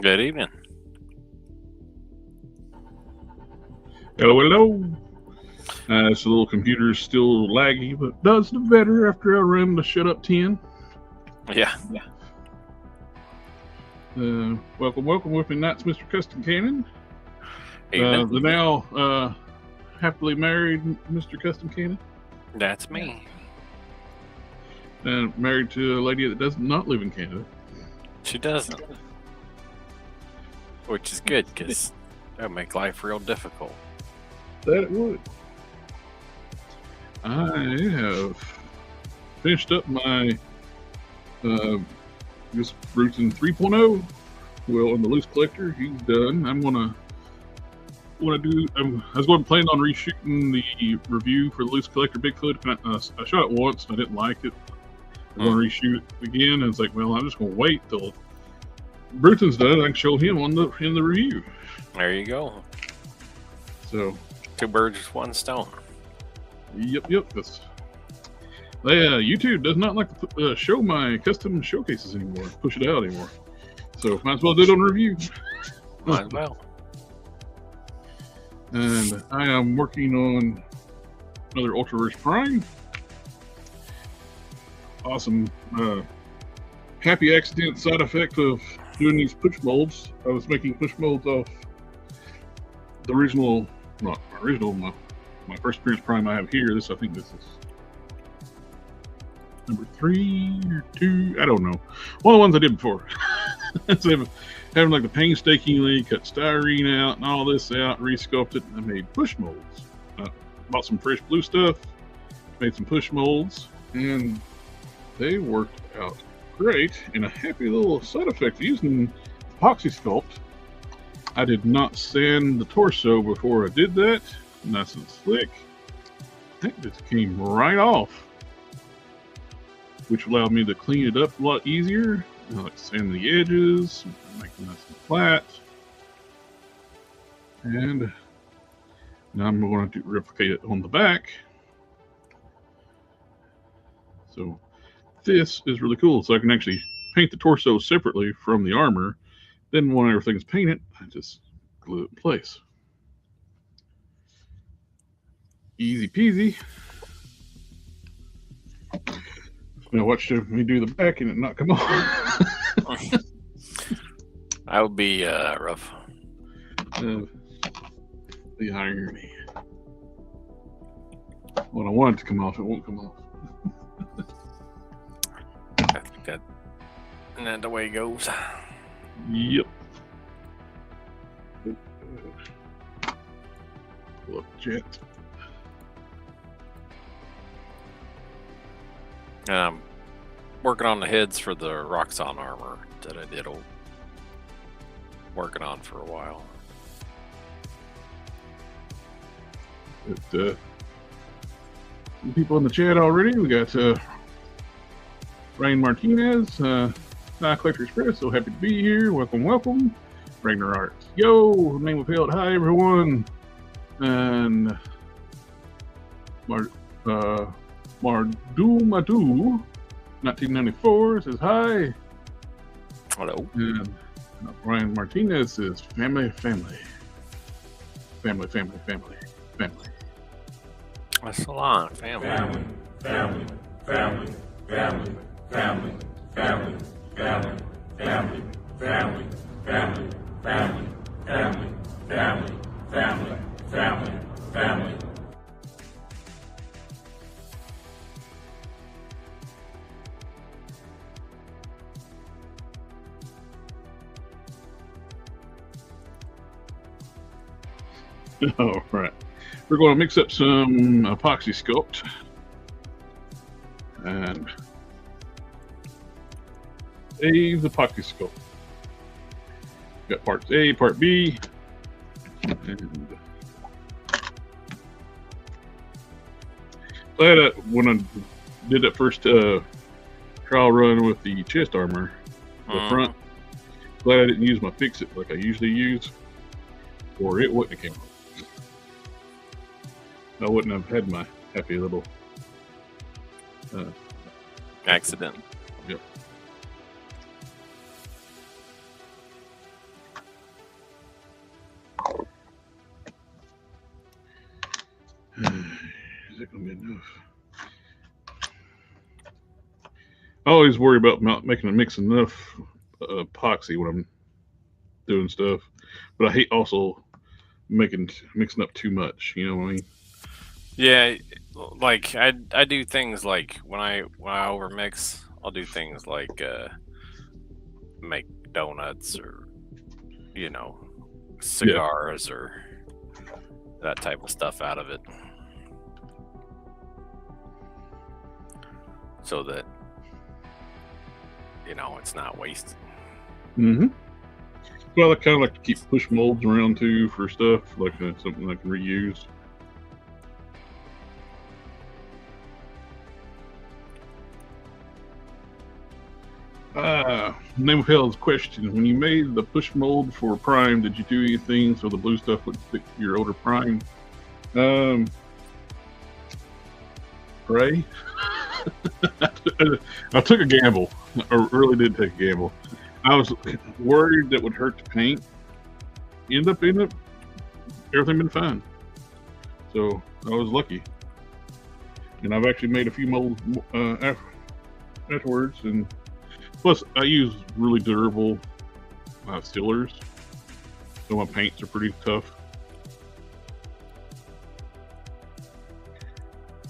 Good evening. Hello, hello. This little computer's still laggy, but does the better after I run the shut up 10. Yeah. Welcome, with me, that's Mr. Custom Cannon. Evening. The now happily married Mr. Custom Cannon. That's me. And married to a lady that does not live in Canada. She doesn't. Which is good, because that would make life real difficult. That it would. I have finished up my this Bruton 3.0. Well, on the loose collector, he's done. I was going to plan on reshooting the review for the loose collector Bigfoot. I shot it once and I didn't like it. I'm going to reshoot it again. And it's like, well, I'm just going to wait till Bruton's done. I can show him in the review. There you go. So 2 birds with 1 stone. Yep. YouTube does not like to show my custom showcases anymore. Push it out anymore. So might as well do it on review. Might as well. And I am working on another Ultraverse Prime. Awesome. Happy accident side effect of doing these push molds. I was making push molds off the original, not original, my first appearance Prime I have here. I think this is number 3 or 2. I don't know. One of the ones I did before. So having like the painstakingly cut styrene out and all this out, re-sculpted, and I made push molds. Bought some fresh blue stuff, made some push molds, and they worked out great. And a happy little side effect using Epoxy Sculpt. I did not sand the torso before I did that. Nice and slick. I think this came right off, which allowed me to clean it up a lot easier. I like sand the edges, make it nice and flat. And now I'm going to replicate it on the back. So this is really cool. So I can actually paint the torso separately from the armor. Then when everything's painted, I just glue it in place. Easy peasy. Now watch me do the back and it not come off. That would be rough. The irony. When I want it to come off, it won't come off. I think that, and that's the way it goes. Yep. Pull up the jet. I'm working on the heads for the Roxxon armor that I did working on for a while. People in the chat already. We got Ryan Martinez, Collector Express. So happy to be here. Welcome. Ragnar Arts. Yo, name of field. Hi everyone. And Madu 1994 says hi. Hello. And Ryan Martinez says family. That's a lot. Family. All right. We're going to mix up some Epoxy Sculpt. And Aves Epoxy Sculpt. Got parts A, part B. And glad when I did that first trial run with the chest armor, the front, glad I didn't use my Fixit like I usually use, or it wouldn't have came off. I wouldn't have had my happy little accident. Yep. I always worry about not making a mix enough epoxy when I'm doing stuff, but I hate also mixing up too much. You know what I mean? Yeah, like I do things like when I overmix, I'll do things like make donuts or you know Yeah. cigars or that type of stuff out of it, so that it's not wasted. Mm-hmm. Well, I kind of like to keep push molds around too for stuff like something I can reuse. Name of Hell's question: when you made the push mold for prime, did you do anything so the blue stuff would stick to your older prime? Pray. I took a gamble. I really did take a gamble. I was worried that would hurt the paint. End up everything been fine. So I was lucky, and I've actually made a few molds afterwards. And plus, I use really durable stillers, so my paints are pretty tough.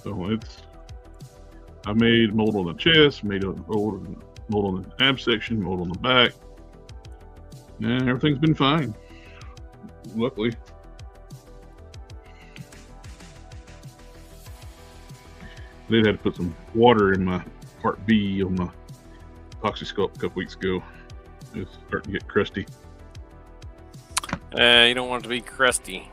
So I made mold on the chest, made a mold on the ab section, mold on the back, and everything's been fine. Luckily. They had to put some water in my part B on my Epoxy Sculpt a couple weeks ago. It's starting to get crusty. You don't want it to be crusty.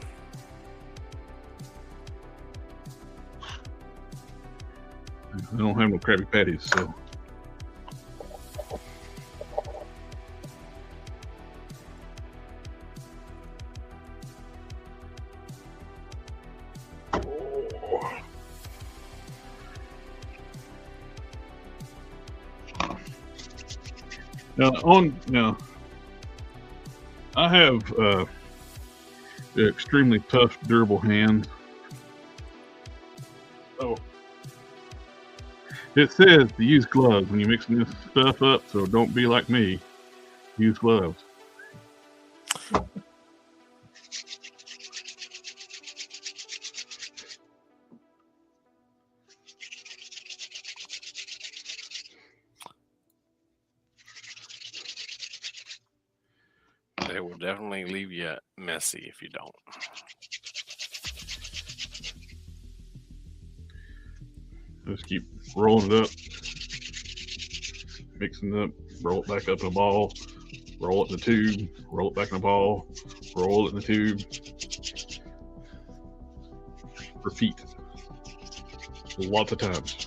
I don't have no Krabby Patties, so. Now, I have extremely tough, durable hands. So it says to use gloves when you're mixing this stuff up, so don't be like me. Use gloves. It will definitely leave you messy if you don't. Just keep rolling it up, mixing it up, roll it back up in a ball, roll it in the tube, roll it back in a ball, roll it in the tube. Repeat. Lots of times.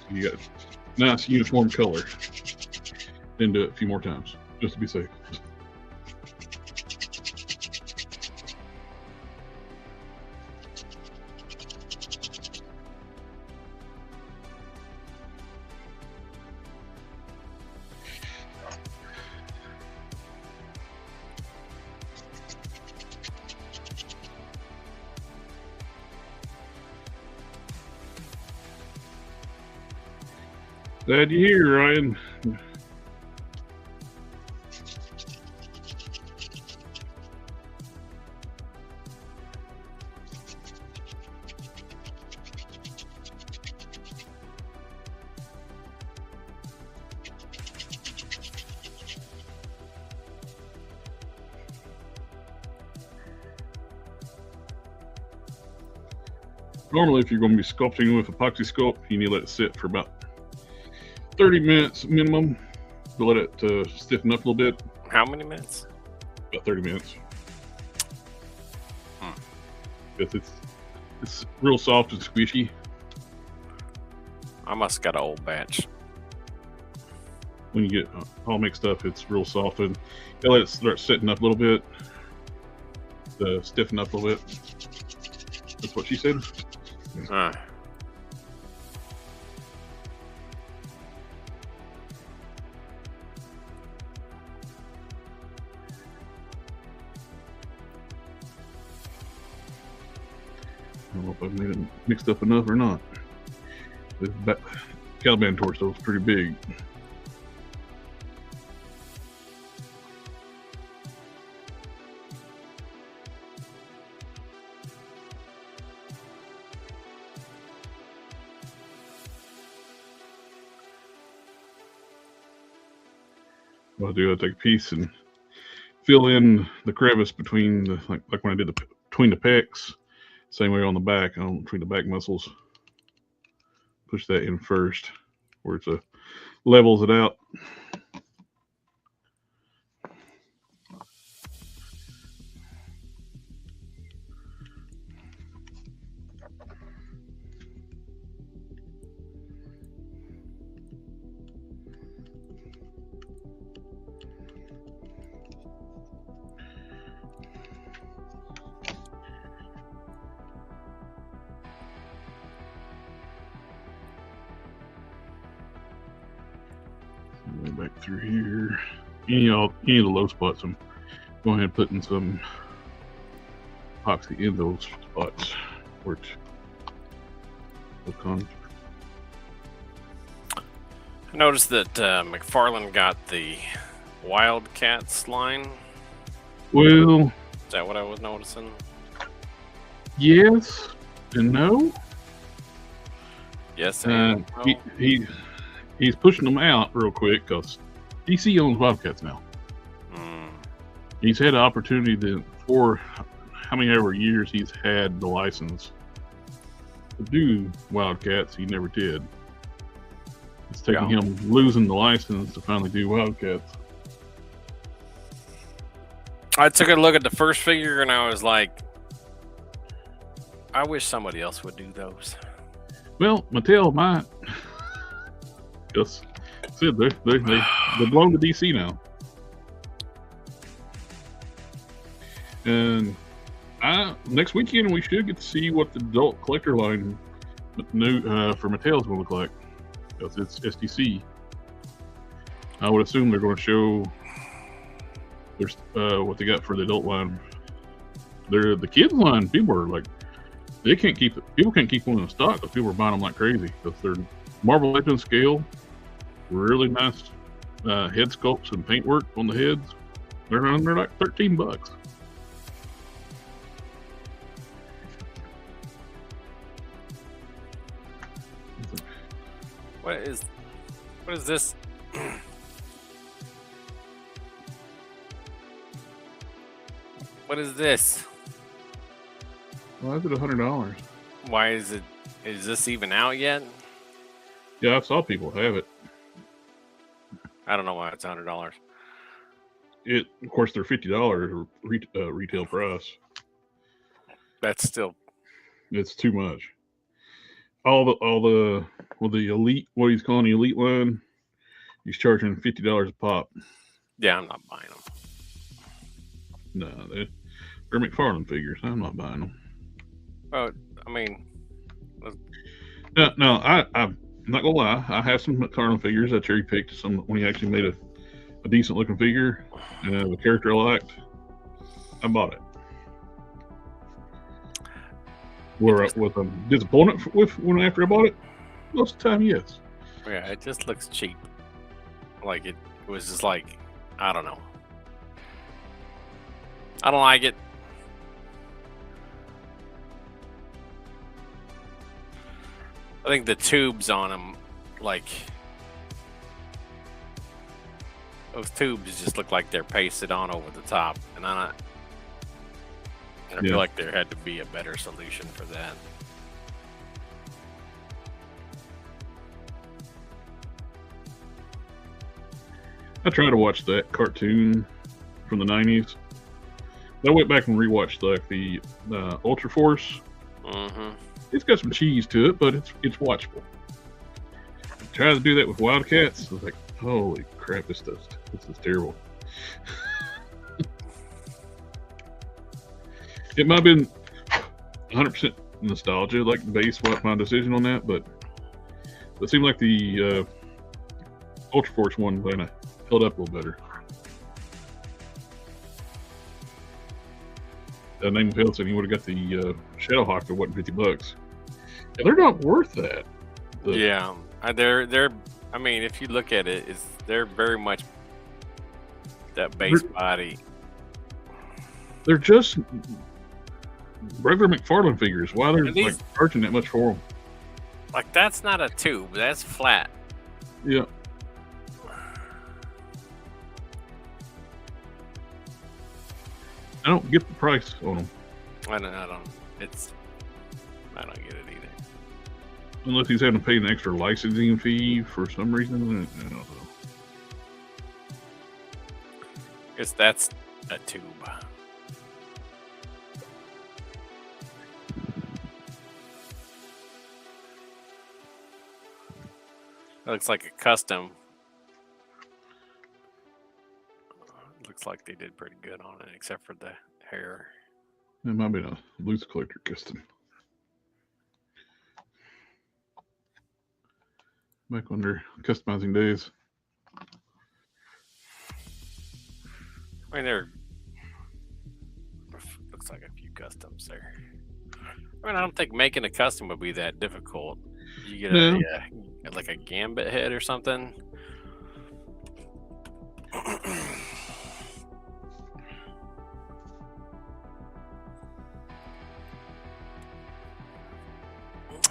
So you got a nice uniform color. Then do it a few more times, just to be safe. Glad you're here, Ryan. Normally, if you're going to be sculpting with Epoxy Sculpt, you need to let it sit for about 30 minutes minimum to let it stiffen up a little bit. How many minutes? About 30 minutes. Because it's real soft and squishy. I must got an old batch. When you get all mixed up, it's real soft, and you let it start setting up a little bit, to stiffen up a little bit. That's what she said. Huh. I don't know if I've made it mixed up enough or not. The Caliban torso is pretty big. What I do, I take a piece and fill in the crevice between the like when I did between the pecs. Same way on the back, between the back muscles. Push that in first, where it levels it out. Back through here. Any of the low spots, I'm going ahead and putting some epoxy in those spots where it's I noticed that McFarlane got the Wildcats line. Well, is that what I was noticing? Yes and no. Yes and no. He's pushing them out real quick because DC owns Wildcats now. He's had an opportunity for how many ever years he's had the license to do Wildcats. He never did. It's taking him losing the license to finally do Wildcats. I took a look at the first figure and I was like, I wish somebody else would do those. Well, Mattel might. Yes, said they belong to DC now, and next weekend we should get to see what the adult collector line new for Mattel is going to look like, because it's STC. I would assume they're going to show what they got for the adult line. The kids line. People are like, people can't keep them in stock because people are buying them like crazy because they're Marvel Legends scale. Really nice head sculpts and paintwork on the heads. They're like $13. What is this? What is this? Why is it $100? Why is it? Is this even out yet? Yeah, I saw people have it. I don't know why it's $100. Of course, they're $50 retail price. That's still. It's too much. All the elite, what he's calling the elite line, he's charging $50 a pop. Yeah, I'm not buying them. No, they're McFarlane figures. I'm not buying them. Oh, I mean, no, I'm not gonna lie. I have some McFarlane figures. I cherry picked some when he actually made a decent looking figure and a character I liked. I bought it. Where I'm disappointed with when after I bought it, most of the time, yes. Yeah, it just looks cheap. Like it was just like, I don't know. I don't like it. I think the tubes on them, like those tubes, just look like they're pasted on over the top, and I feel like there had to be a better solution for that. I tried to watch that cartoon from the 90s. I went back and rewatched the Ultra Force. Mm-hmm. It's got some cheese to it, but it's watchable. I tried to do that with Wildcats. I was like, holy crap, this is terrible. It might have been 100% nostalgia, like base my decision on that, but it seemed like the Ultra Force one kind of held up a little better. Name of Hill said he would have got the Shadowhawk that wasn't $50. And they're not worth that. Yeah, they're. I mean, if you look at it, they're very much that base body. They're just regular McFarlane figures. Why they're These, like charging that much for them? like that's not a tube. That's flat. Yeah. I don't get the price on them. I don't. I don't get it either. Unless he's having to pay an extra licensing fee for some reason. I don't know. Guess that's a tube. It looks like a custom. Looks like they did pretty good on it, except for the hair. It might be a loose collector custom. Back under customizing days. I mean, there looks like a few customs there. I mean, I don't think making a custom would be that difficult. You get like a gambit head or something.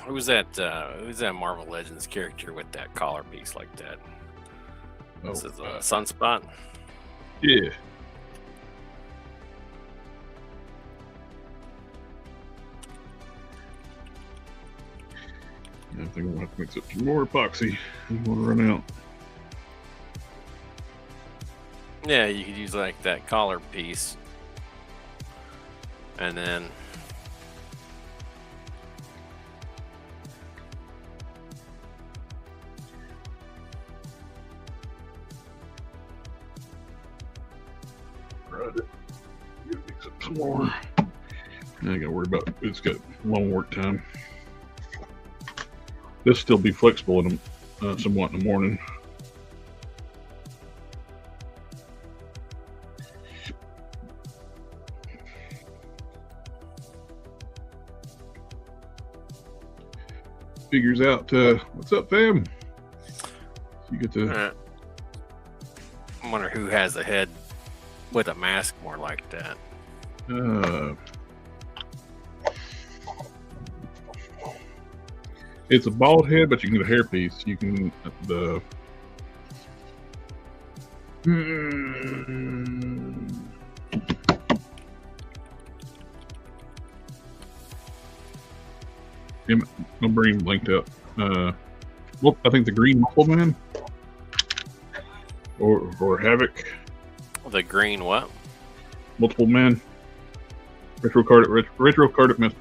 Who's that Marvel Legends character with that collar piece like that? This is a Sunspot. Yeah. I think we'll have to mix up some more epoxy. I want to run out. Yeah, you could use like that collar piece, and then right. Mix up some more. I ain't gotta worry about it. It's got long work time. This still be flexible in somewhat in the morning. Figures out. What's up, fam? You get to. I wonder who has a head with a mask more like that. It's a bald head, but you can get a hairpiece. You can my brain blanked out. Well, I think the green Multiple Man or Havoc. The green what? Multiple Man. Retro carded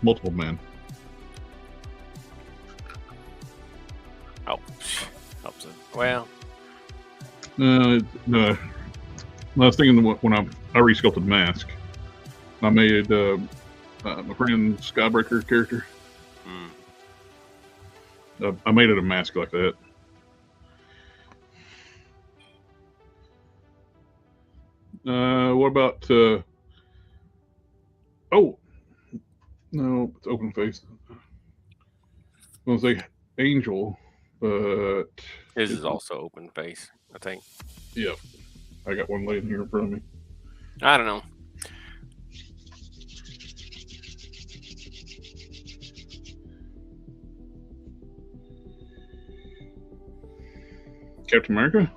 Multiple Man. Oh, helps it. Well, no. I was thinking when I resculpted Mask, I made my friend Skybreaker character. I made it a mask like that. What about? Oh, no, it's open face. I was gonna say Angel, but his is also open face, I think. Yeah, I got one laying here in front of me. I don't know. Captain America?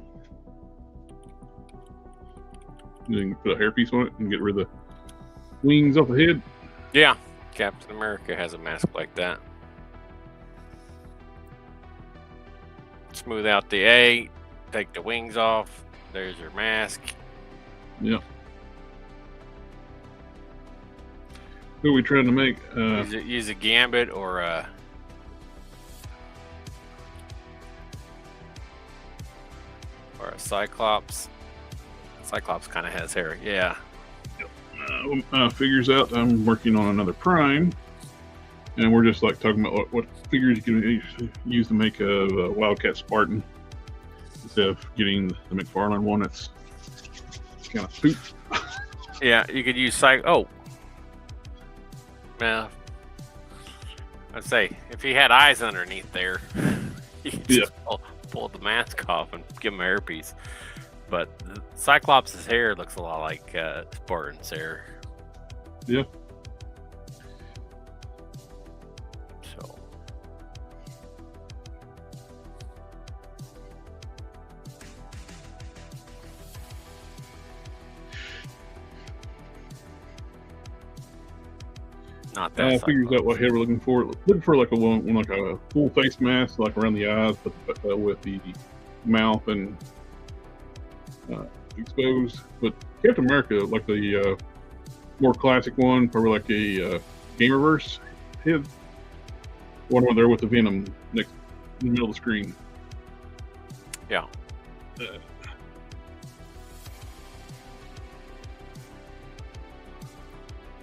You can put a hairpiece on it and get rid of the wings off the head. Yeah, Captain America has a mask like that. Smooth out the A, take the wings off. There's your mask. Yeah. Who are we trying to make? Use a gambit or a Cyclops. Cyclops kind of has hair, yeah. Figures out I'm working on another Prime, and we're just like talking about what figures you can use to make a Wildcat Spartan instead of getting the McFarlane one that's kind of poop. Yeah, you could use Well, I'd say if he had eyes underneath there. You Yeah. just pull the mask off and give him a hairpiece. But Cyclops' hair looks a lot like Spartan's hair. Yeah. So. Not that. I figured out what head we're looking for. Looking for like like a full face mask, like around the eyes, but with the mouth and exposed. But Captain America, like the more classic one, probably like a Gamerverse head. One over there with the Venom next in the middle of the screen. Yeah.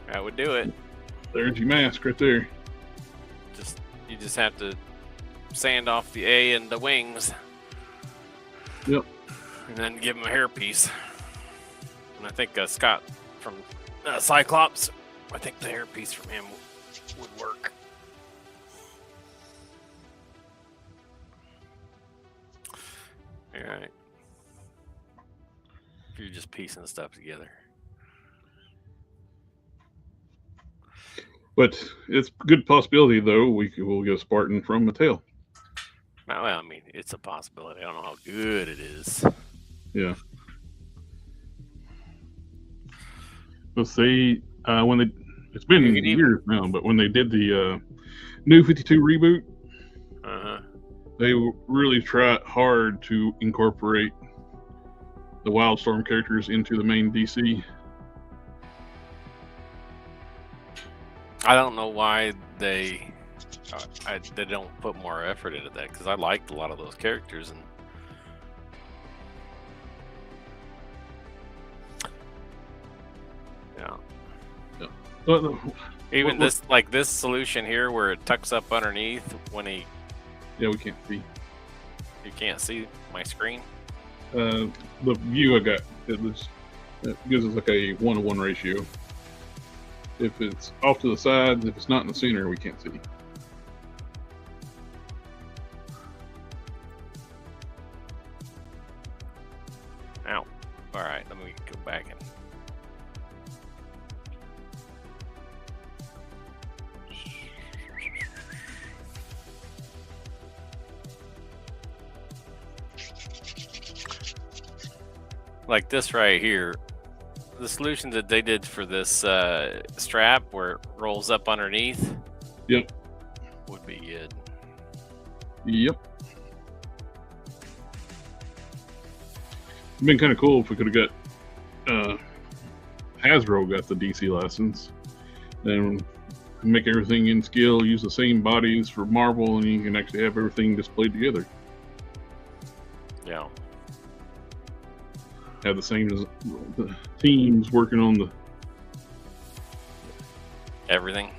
That would do it. There's your mask right there. You just have to sand off the A and the wings. Yep. And then give him a hairpiece. And I think Scott from Cyclops, I think the hairpiece from him would work. All right. You're just piecing stuff together. But it's a good possibility, though, we'll get a Spartan from Mattel. Well, I mean, it's a possibility. I don't know how good it is. Yeah. Let's see. It's been years now, but when they did the New 52 reboot, they really tried hard to incorporate the Wildstorm characters into the main DC. I don't know why they don't put more effort into that, because I liked a lot of those characters, and even this solution here where it tucks up underneath when he. Yeah, we can't see. You can't see my screen. The view I got it gives us like a 1-to-1 ratio. If it's off to the side, if it's not in the center, we can't see. Ow. All right, let me go back and. Like this right here. The solution that they did for this strap where it rolls up underneath, yep, would be good. Yep. It'd been kind of cool if we could have got Hasbro got the DC license, then make everything in scale, use the same bodies for Marvel, and you can actually have everything displayed together. Yeah. Have the same the teams working on the everything.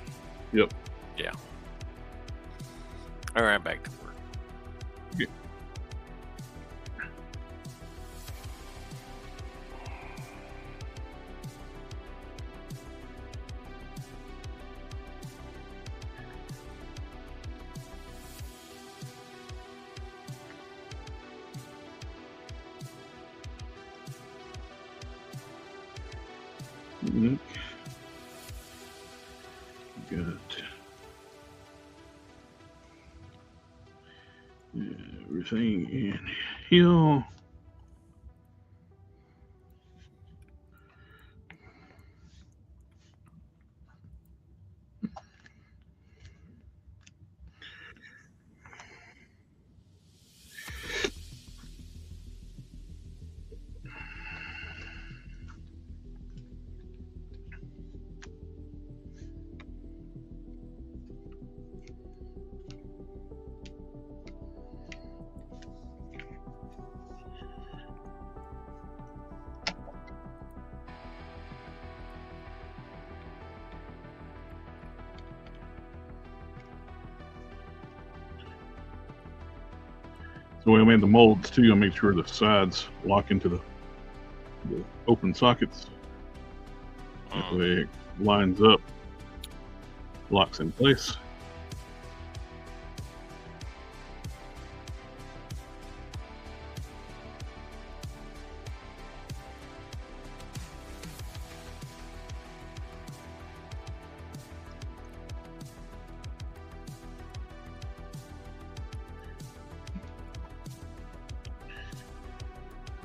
Yep. Yeah. All right, back to work. Okay. Look. Got everything in here. So when I made the molds too, I made sure the sides lock into the open sockets. That way it lines up, locks in place.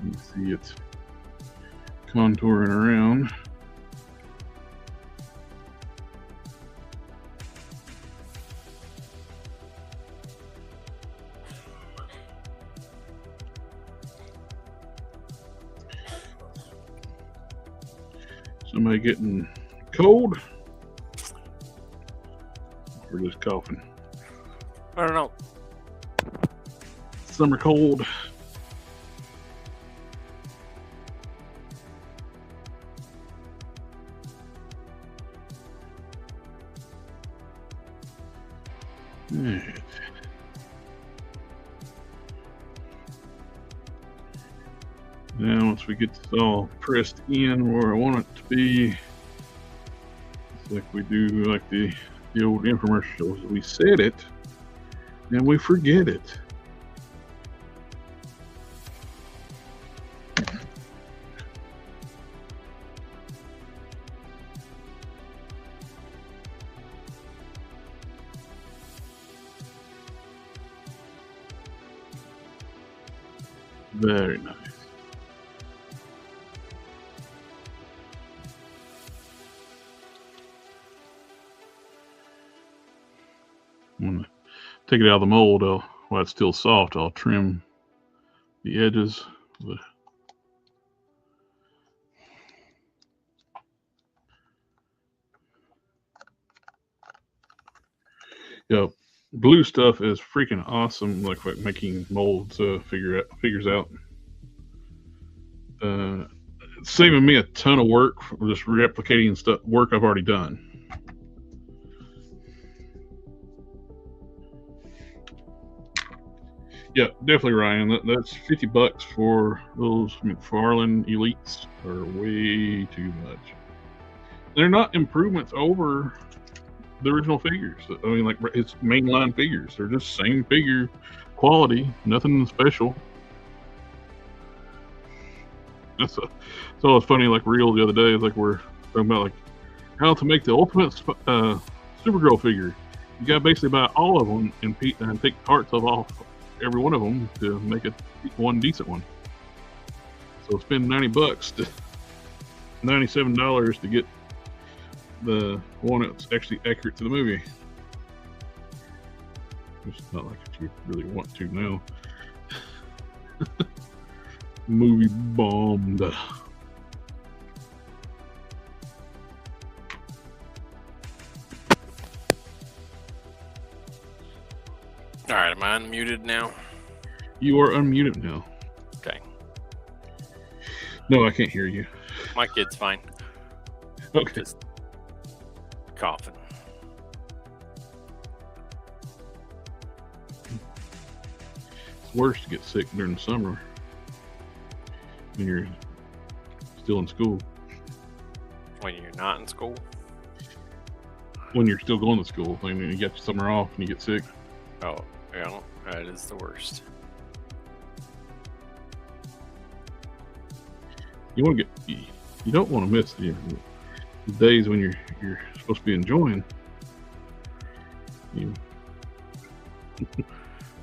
You see it contouring around. Somebody getting cold? We're just coughing. I don't know. Summer cold. Alright. Now, once we get this all pressed in where I want it to be, it's like we do like the old infomercials. We set it, and we forget it. Very nice. I'm gonna take it out of the mold. While it's still soft, I'll trim the edges. Yeah, blue stuff is freaking awesome. Like making molds figures out. It's saving me a ton of work for just replicating work I've already done. Yeah, definitely, Ryan. That's $50 for those McFarlane Elites. Are way too much. They're not improvements over the original figures. I mean, like, it's mainline figures. They're just same figure quality, nothing special. So it's funny, like Reel the other day, like we're talking about like how to make the ultimate Supergirl figure. You got to basically buy all of them and take parts off every one of them to make it one decent one. So spend $90 to $97 to get the one that's actually accurate to the movie. It's not like you really want to now. Movie bombed. All right, am I unmuted now? You are unmuted now. Okay. No, I can't hear you. My kid's fine. Okay. Just coughing. It's worse to get sick during the summer when you're still in school. When you're not in school? When you're still going to school. I mean, you get your summer off and you get sick. Oh, yeah, that is the worst. You want to get, you don't want to miss the days when you're supposed to be enjoying.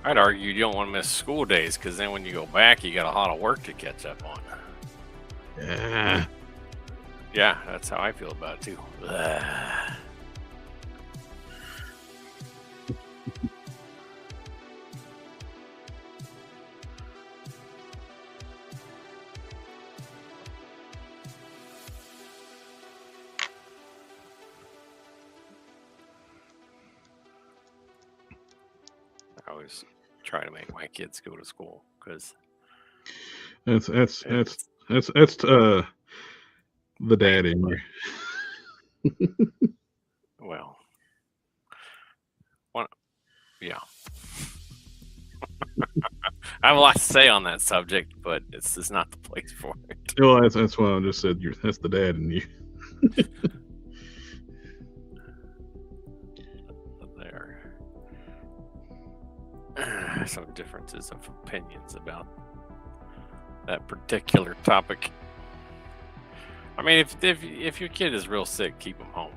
I'd argue you don't want to miss school days because then when you go back, you got a lot of work to catch up on. Yeah. Yeah, that's how I feel about it too. I always try to make my kids go to school because That's the dad in you. Well, yeah. I have a lot to say on that subject, but it's just not the place for it. Well, that's why I just said that's the dad in you. There some differences of opinions about that particular topic. I mean, if your kid is real sick, keep him home.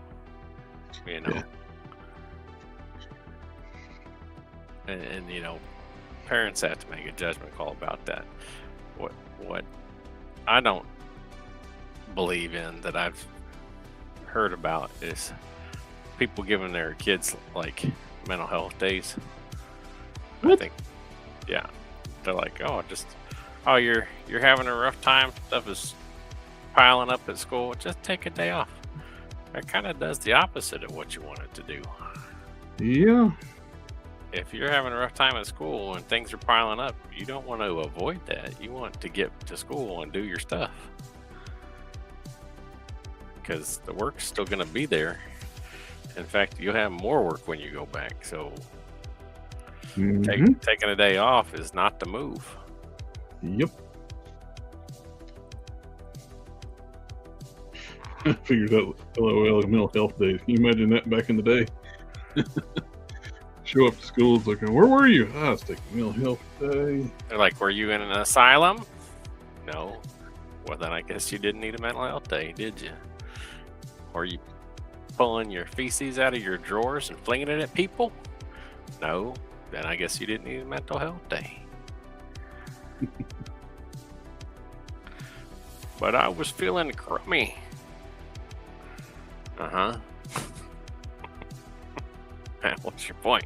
You know, and you know, parents have to make a judgment call about that. what I don't believe in that I've heard about is people giving their kids like mental health days. I What? think, yeah, they're like, oh, you're having a rough time. Stuff is piling up at school. Just take a day off. That kind of does the opposite of what you want it to do. Yeah. If you're having a rough time at school and things are piling up, you don't want to avoid that. You want to get to school and do your stuff, because the work's still going to be there. In fact, you'll have more work when you go back. So taking a day off is not the move. Yep. Figures out LOL mental health days. Can you imagine that back in the day? Show up to school, it's like, where were you? I was taking mental health day. They're like, were you in an asylum? No. Well, then I guess you didn't need a mental health day, did you? Or you pulling your feces out of your drawers and flinging it at people? No. Then I guess you didn't need a mental health day. But I was feeling crummy. Uh-huh. What's your point?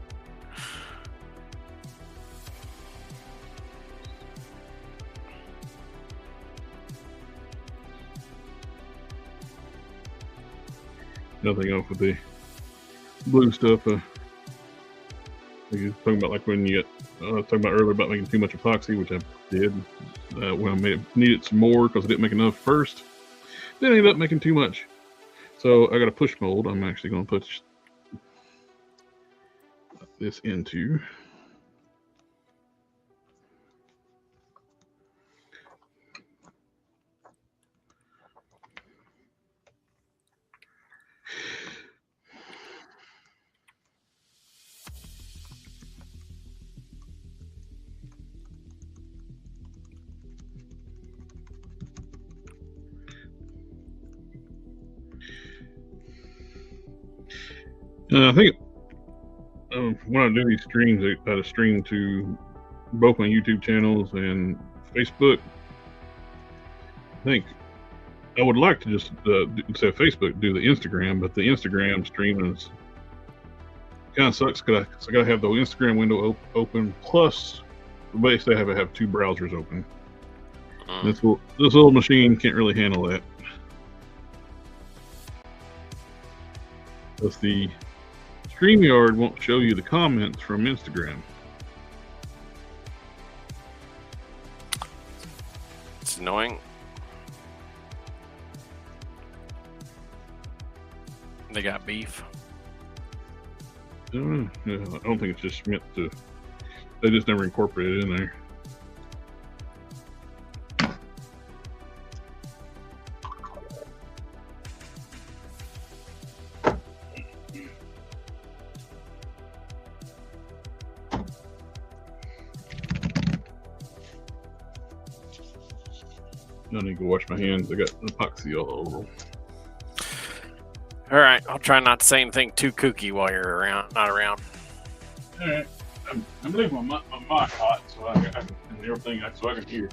Nothing else with the blue stuff. Like you were talking about, like when you get, talking about earlier about making too much epoxy, which I did. When I needed some more because I didn't make enough first. Then I ended up making too much. So I got a push mold. I'm actually going to put this into. I think when I do these streams, I stream to both my YouTube channels and Facebook. I think I would like to just instead of Facebook do the Instagram, but the Instagram stream is kind of sucks because I got to have the Instagram window open. Plus, basically, I have two browsers open. This little machine can't really handle that. Plus, the StreamYard won't show you the comments from Instagram. It's annoying. They got beef. Yeah, I don't think it's just meant to. They just never incorporated it in there. I need to go wash my hands. I got epoxy all over them. All right, I'll try not to say anything too kooky while you're not around. All right, I'm leaving my mic hot, so I can everything so I can hear.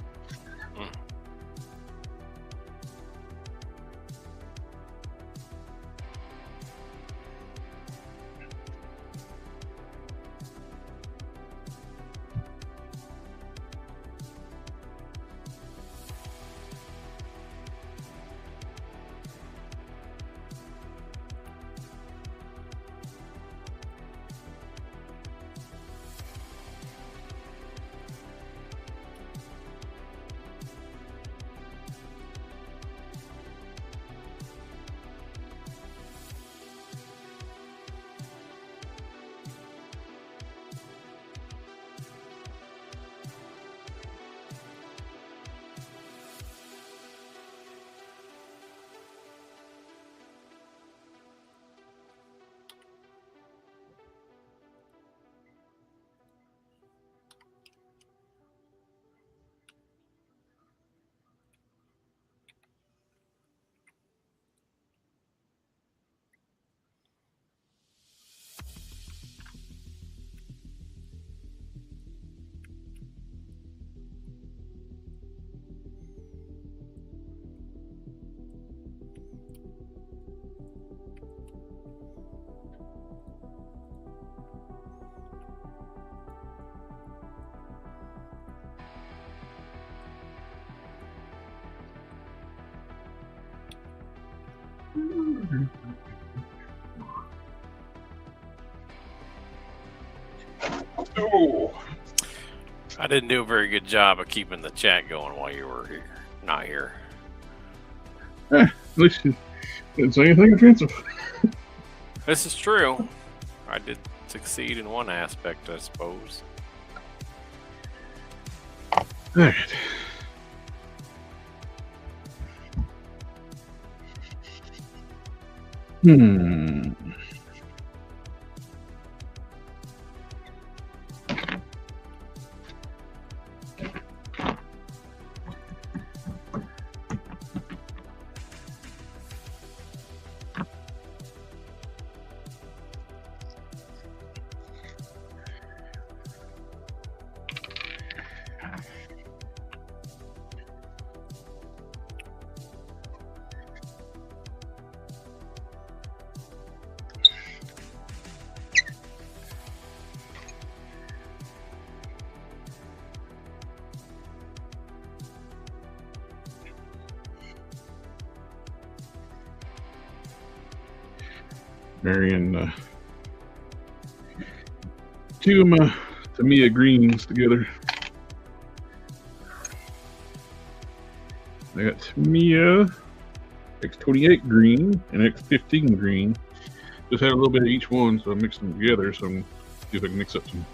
Oh, I didn't do a very good job of keeping the chat going while you were here, not here. at least you didn't say anything offensive. This is true. I did succeed in one aspect, I suppose. All right. Marrying two of my Tamiya greens together. I got Tamiya X28 green and X15 green. Just had a little bit of each one, so I mixed them together. So I'm gonna see if I can mix up some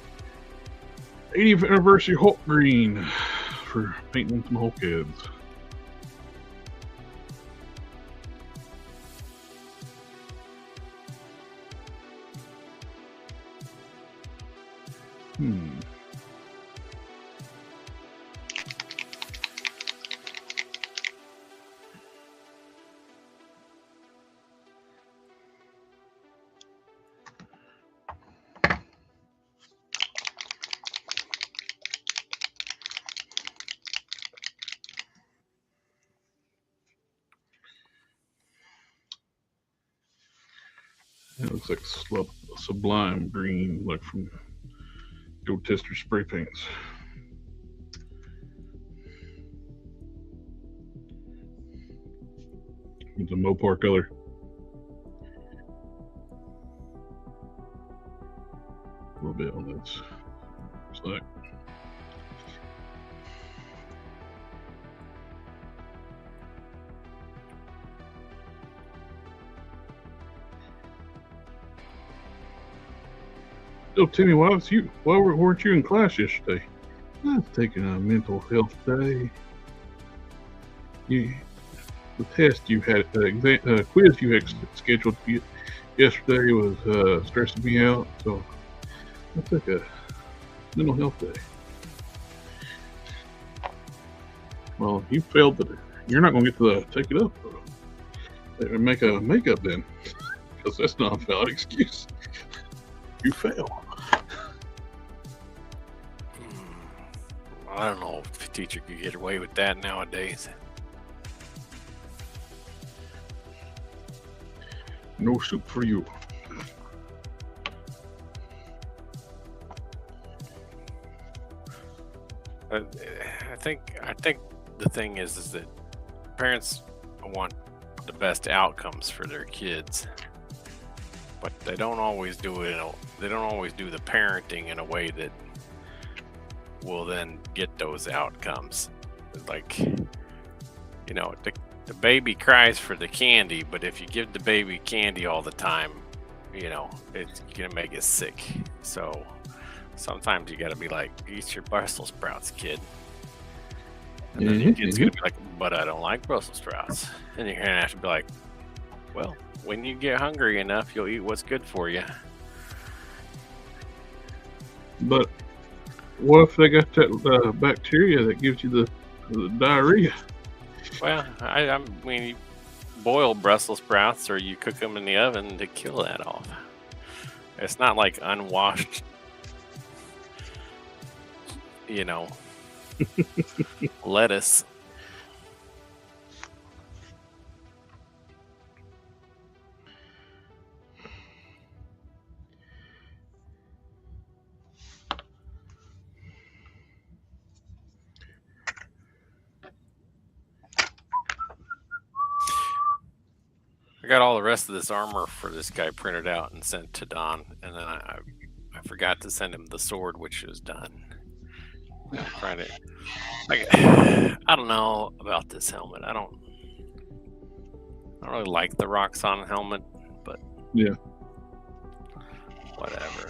80th anniversary Hulk green for painting some Hulk heads. It looks like sublime green, like from Joe Tester spray paints. It's a Mopar color. A little bit on this. Looks like. So, Timmy, why weren't you in class yesterday? I was taking a mental health day. The test you had, quiz you had scheduled yesterday was stressing me out, so I took a mental health day. Well, you failed you're not going to get to take it up. Make a makeup then, because that's not a valid excuse. You fail. I don't know if a teacher could get away with that nowadays. No soup for you. I think the thing is that parents want the best outcomes for their kids, but they don't always do it. They don't always do the parenting in a way that will then get those outcomes. Like, you know, the baby cries for the candy, but if you give the baby candy all the time, you know, it's gonna make it sick. So sometimes you gotta be like, eat your Brussels sprouts, kid. And then your kid's gonna be like, but I don't like Brussels sprouts. And you're gonna have to be like, well, when you get hungry enough, you'll eat what's good for you. But what if they got that bacteria that gives you the diarrhea? Well, I mean, you boil Brussels sprouts or you cook them in the oven to kill that off. It's not like unwashed, you know, lettuce. I got all the rest of this armor for this guy printed out and sent to Don, and then I forgot to send him the sword, which is done. I'm trying to. I don't know about this helmet. I don't really like the Roxxon helmet, but Yeah. whatever.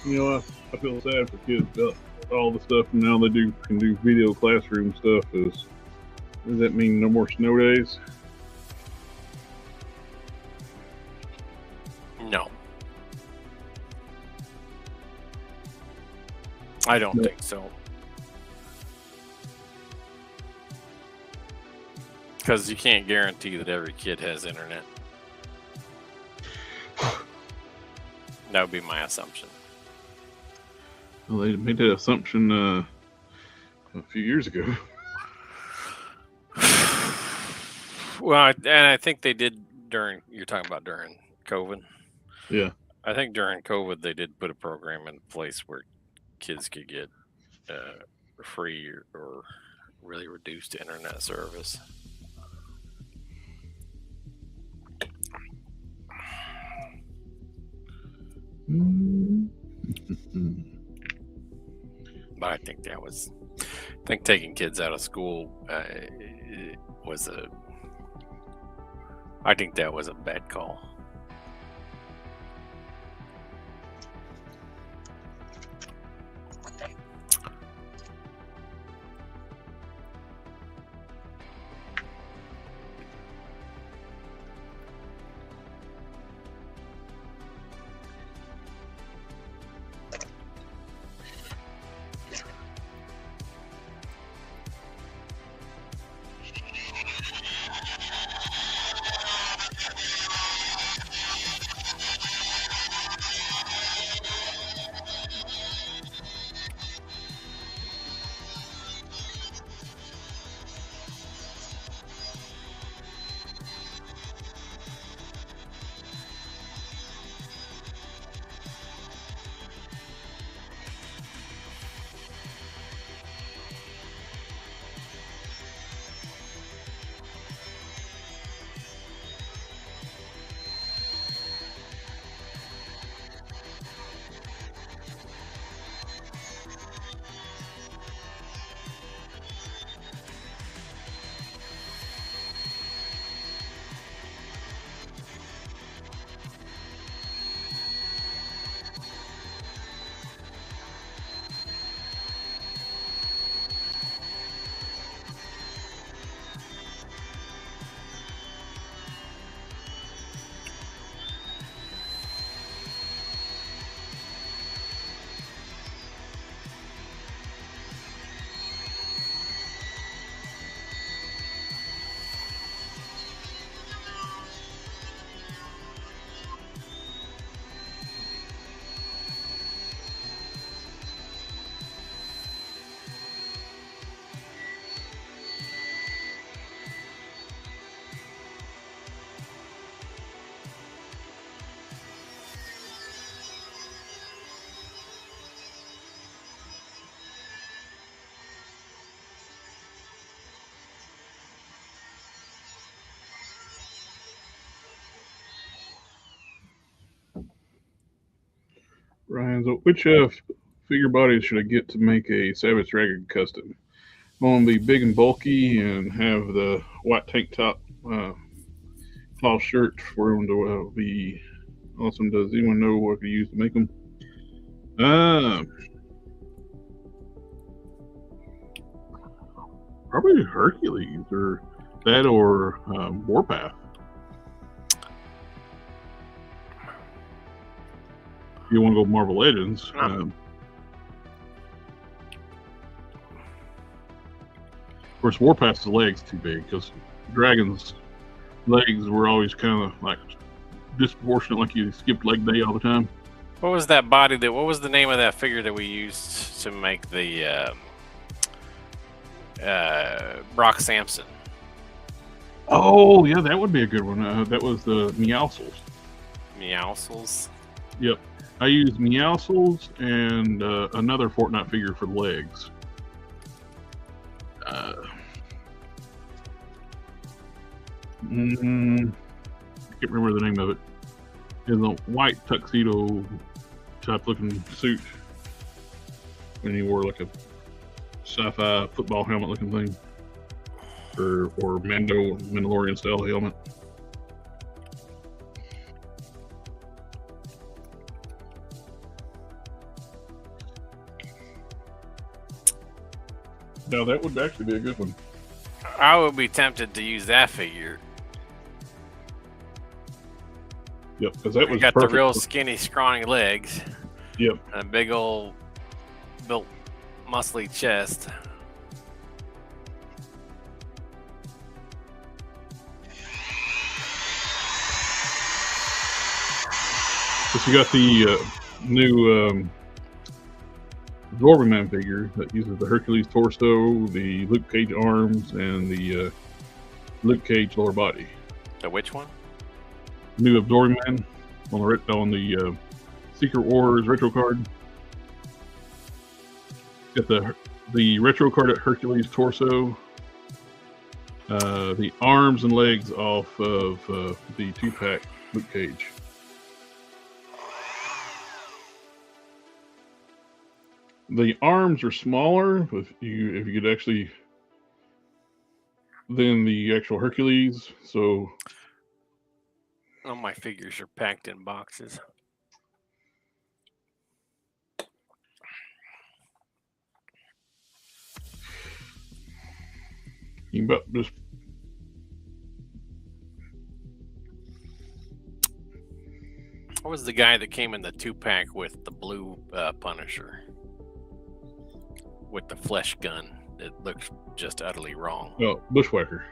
You know, I feel sad for kids about all the stuff now they can do video classroom stuff. Does that mean no more snow days? No. I don't think so. Because you can't guarantee that every kid has internet. That would be my assumption. Well, they made that assumption a few years ago. Well, and I think they did you're talking about during COVID. Yeah. I think during COVID, they did put a program in place where kids could get free or really reduced internet service. But I think taking kids out of school I think that was a bad call. Ryan, so which figure body should I get to make a Savage Dragon custom? I want to be big and bulky and have the white tank top, cloth shirt for him to be awesome. Does anyone know what I could use to make them? Probably Hercules or that or Warpath. You want to go Marvel Legends? Of course, Warpath's legs too big because Dragon's legs were always kind of like disproportionate, like you skipped leg day all the time. What was that body that? What was the name of that figure that we used to make the Brock Sampson? Oh yeah, that would be a good one. That was the Meowscles. Meowscles. Yep, I used Meowscles and another Fortnite figure for the legs. I can't remember the name of it. It's a white tuxedo type looking suit, and he wore like a sci-fi football helmet looking thing, or Mandalorian style helmet. Now that would actually be a good one. I would be tempted to use that figure. Yep, because that was got perfect. The real skinny, scrawny legs. Yep, and a big old built, muscly chest. So you got the new Absorbing Man figure that uses the Hercules torso, the Luke Cage arms, and the Luke Cage lower body. The which one? New Absorbing Man on the Secret Wars retro card. Got the retro card at Hercules torso. The arms and legs off of the 2-pack Luke Cage. The arms are smaller if you could actually than the actual Hercules. So all my figures are packed in boxes. You can just what was the guy that came in the 2-pack with the blue Punisher? With the flesh gun. It looks just utterly wrong. Oh, Bushwhacker.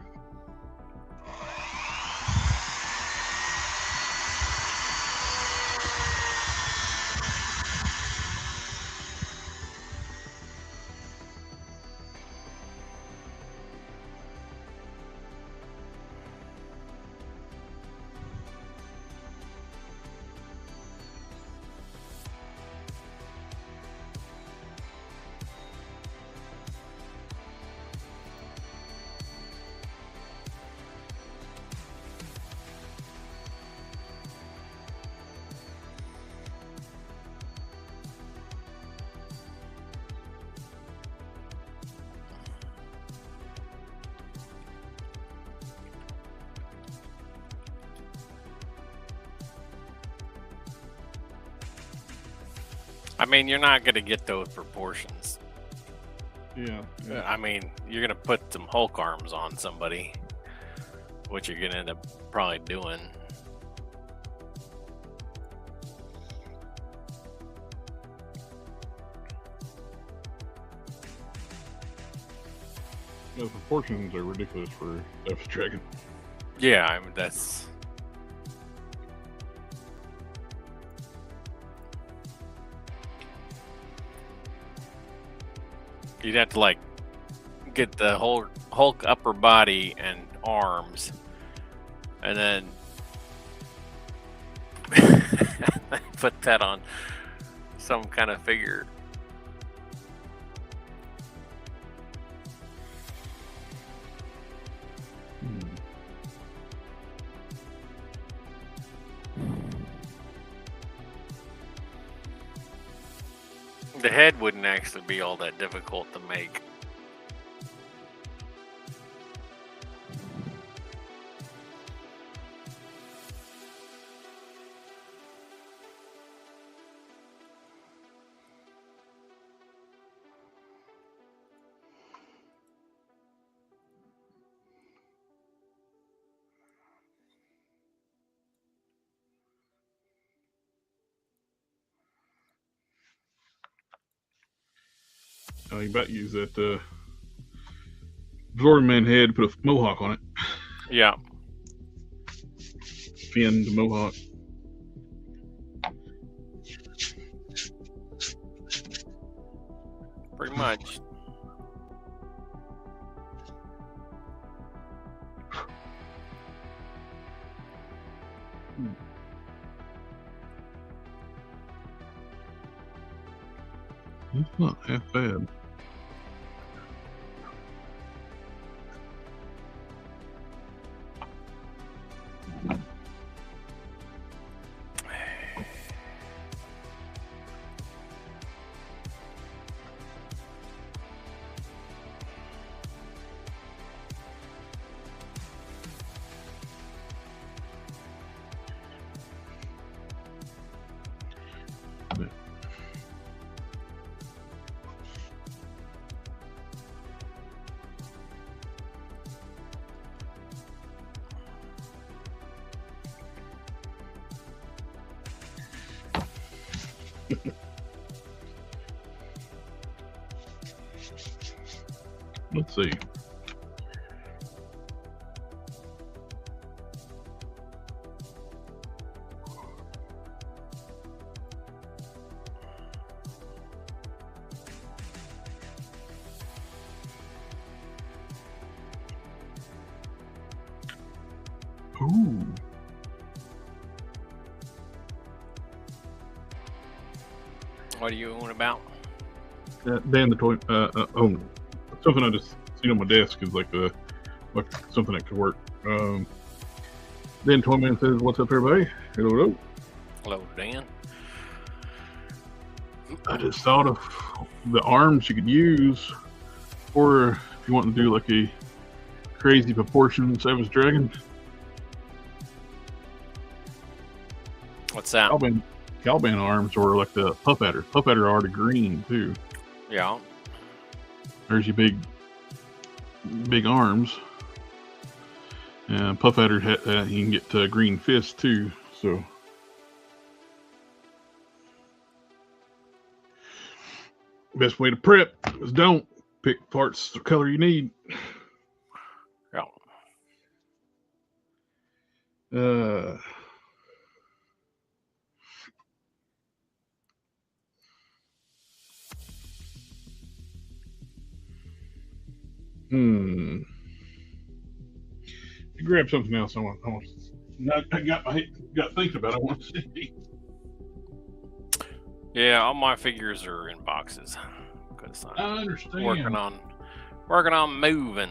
I mean, you're not going to get those proportions. Yeah. I mean, you're going to put some Hulk arms on somebody, which you're going to end up probably doing. The proportions are ridiculous for F Dragon. Yeah, I mean, that's... You'd have to, like, get the whole Hulk upper body and arms, and then put that on some kind of figure. The head wouldn't actually be all that difficult to make. Oh, you about to use that absorbing man head, put a mohawk on it. Yeah. Finned mohawk. Pretty much. It's not half bad. Let's see. Ooh. What are you on about? Dan the toy. Something I just seen on my desk is like something that could work. Dan Toyman says, "What's up, everybody? Hello, hello." Hello, Dan. I just thought of the arms you could use, or if you want to do like a crazy proportion Savage Dragon. What's that? Caliban arms, or like the Puff Adder. Puff Adder are already green too. Yeah. There's your big arms. And Puff Adder, you can get green fists too. So best way to prep is don't pick parts the color you need. Yeah. Grab something else. I got thinking about it. I want to see. Yeah, all my figures are in boxes because I understand. Working on moving.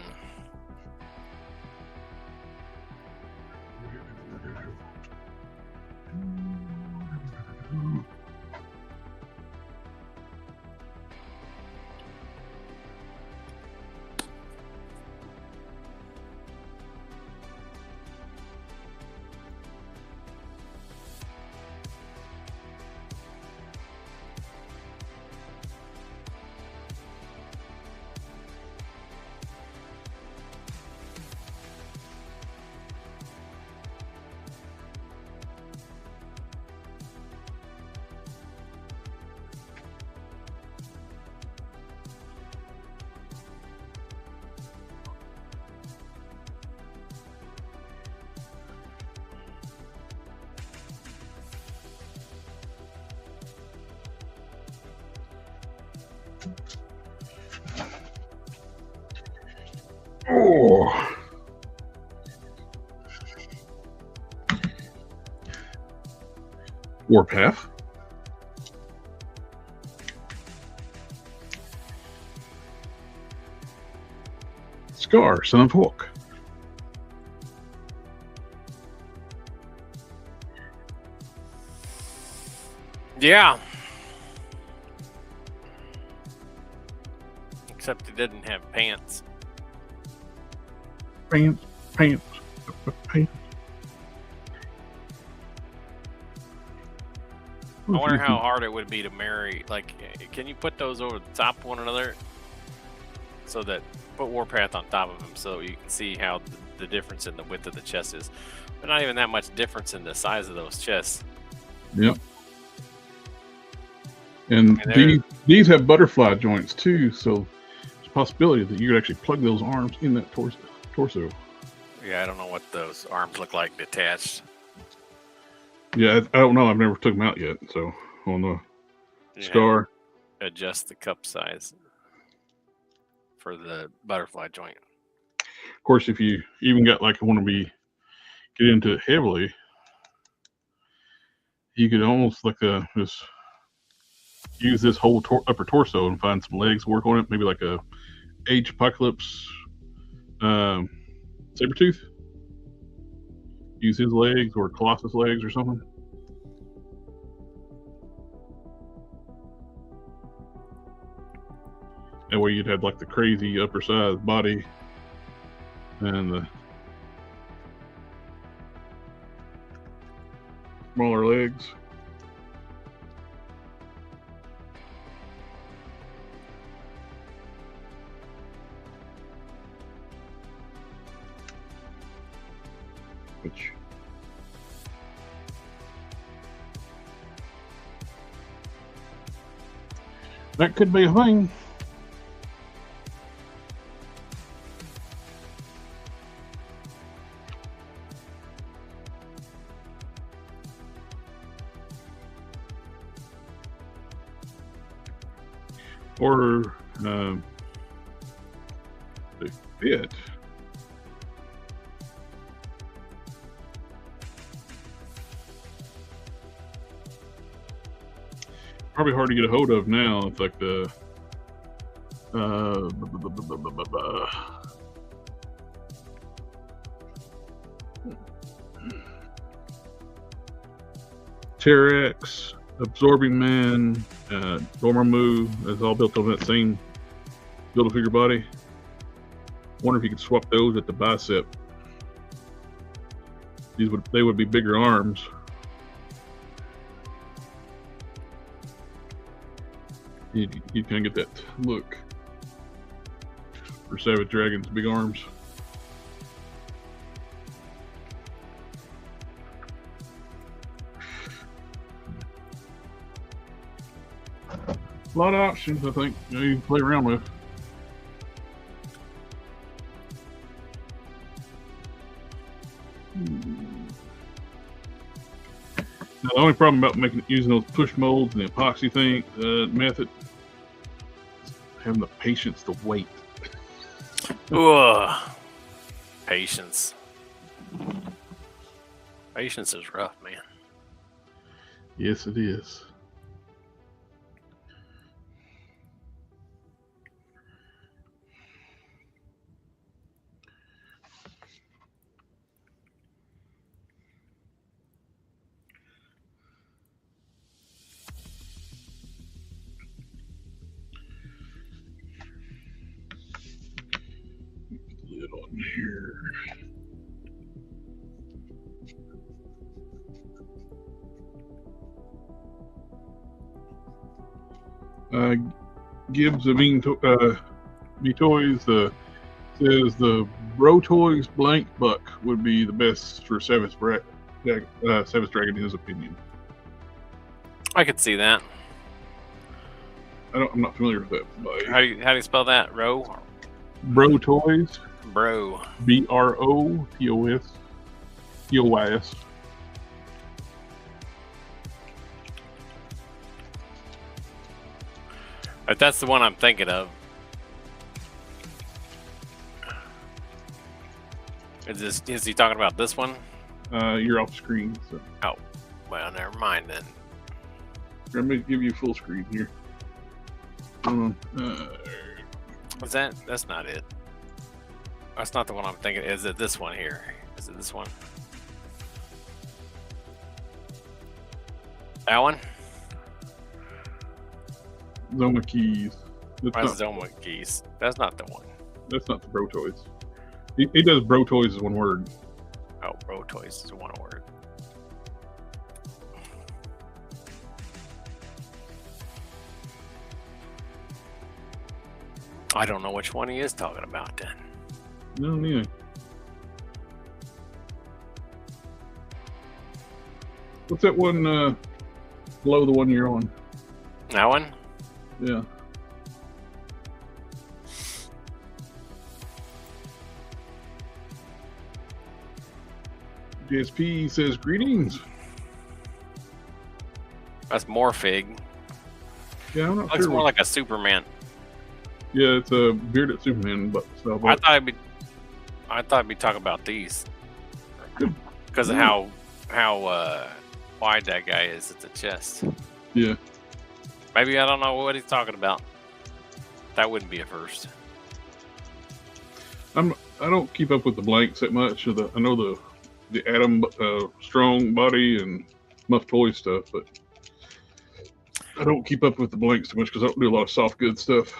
Oh. Warpath. Scar, son of Hawk. Yeah. Except he didn't have pants. Pants. I wonder how hard it would be to marry. Like, can you put those over the top of one another? So that put Warpath on top of him, so you can see how the difference in the width of the chest is. But not even that much difference in the size of those chests. Yep. And these have butterfly joints too, so there's a possibility that you could actually plug those arms in that torso. Yeah, I don't know what those arms look like detached. Yeah, I don't know. I've never took them out yet. So on the scar, adjust the cup size for the butterfly joint. Of course, if you even got like want to get into it heavily, you could almost like just use this whole upper torso and find some legs, work on it. Maybe like a Age Apocalypse Sabretooth. Use his legs or Colossus legs or something. That way you'd have like the crazy upper size body and the smaller legs. Which that could be a thing. Or they fit. Probably hard to get a hold of now. It's like the T-Rex, Absorbing Man, Dormammu is all built on that same Build-A-Figure body. Wonder if you could swap those at the bicep. They would be bigger arms. You kind of get that look for Savage Dragon's big arms. A lot of options, I think, you can play around with. Now, the only problem about using those push molds and the epoxy thing method is having the patience to wait. Ugh. Patience. Patience is rough, man. Yes, it is. Lid on here. Gibbs of Me Toys says the Bro Toys blank buck would be the best for Savage Dragon in his opinion. I could see that. I'm not familiar with that. How do you spell that? Bro Toys. Bro. BROTOYS. TOYS. If that's the one I'm thinking of. Is he talking about this one? You're off screen. So. Oh, well, never mind then. Let me give you full screen here. That's not it. That's not the one I'm thinking. Is it this one here? Is it this one? That one? Zoma Keys. That's not, Rhizoma geese. That's not the one. that's not the Bro Toys. He does Bro Toys as one word. Oh, Bro Toys is one word. I don't know which one he is talking about then. No, neither. What's that one below the one you're on? That one? Yeah. JSP says greetings. That's Morphig. Yeah, I'm not Looks sure. more like a Superman. Yeah, it's a bearded Superman, but I thought it'd be talking about these because of how wide that guy is at the chest. yeah. Maybe I don't know what he's talking about. That wouldn't be a first. I don't keep up with the blanks that much. I know the Atom Strong body and Muff Toy stuff, but I don't keep up with the blanks too much because I don't do a lot of soft good stuff.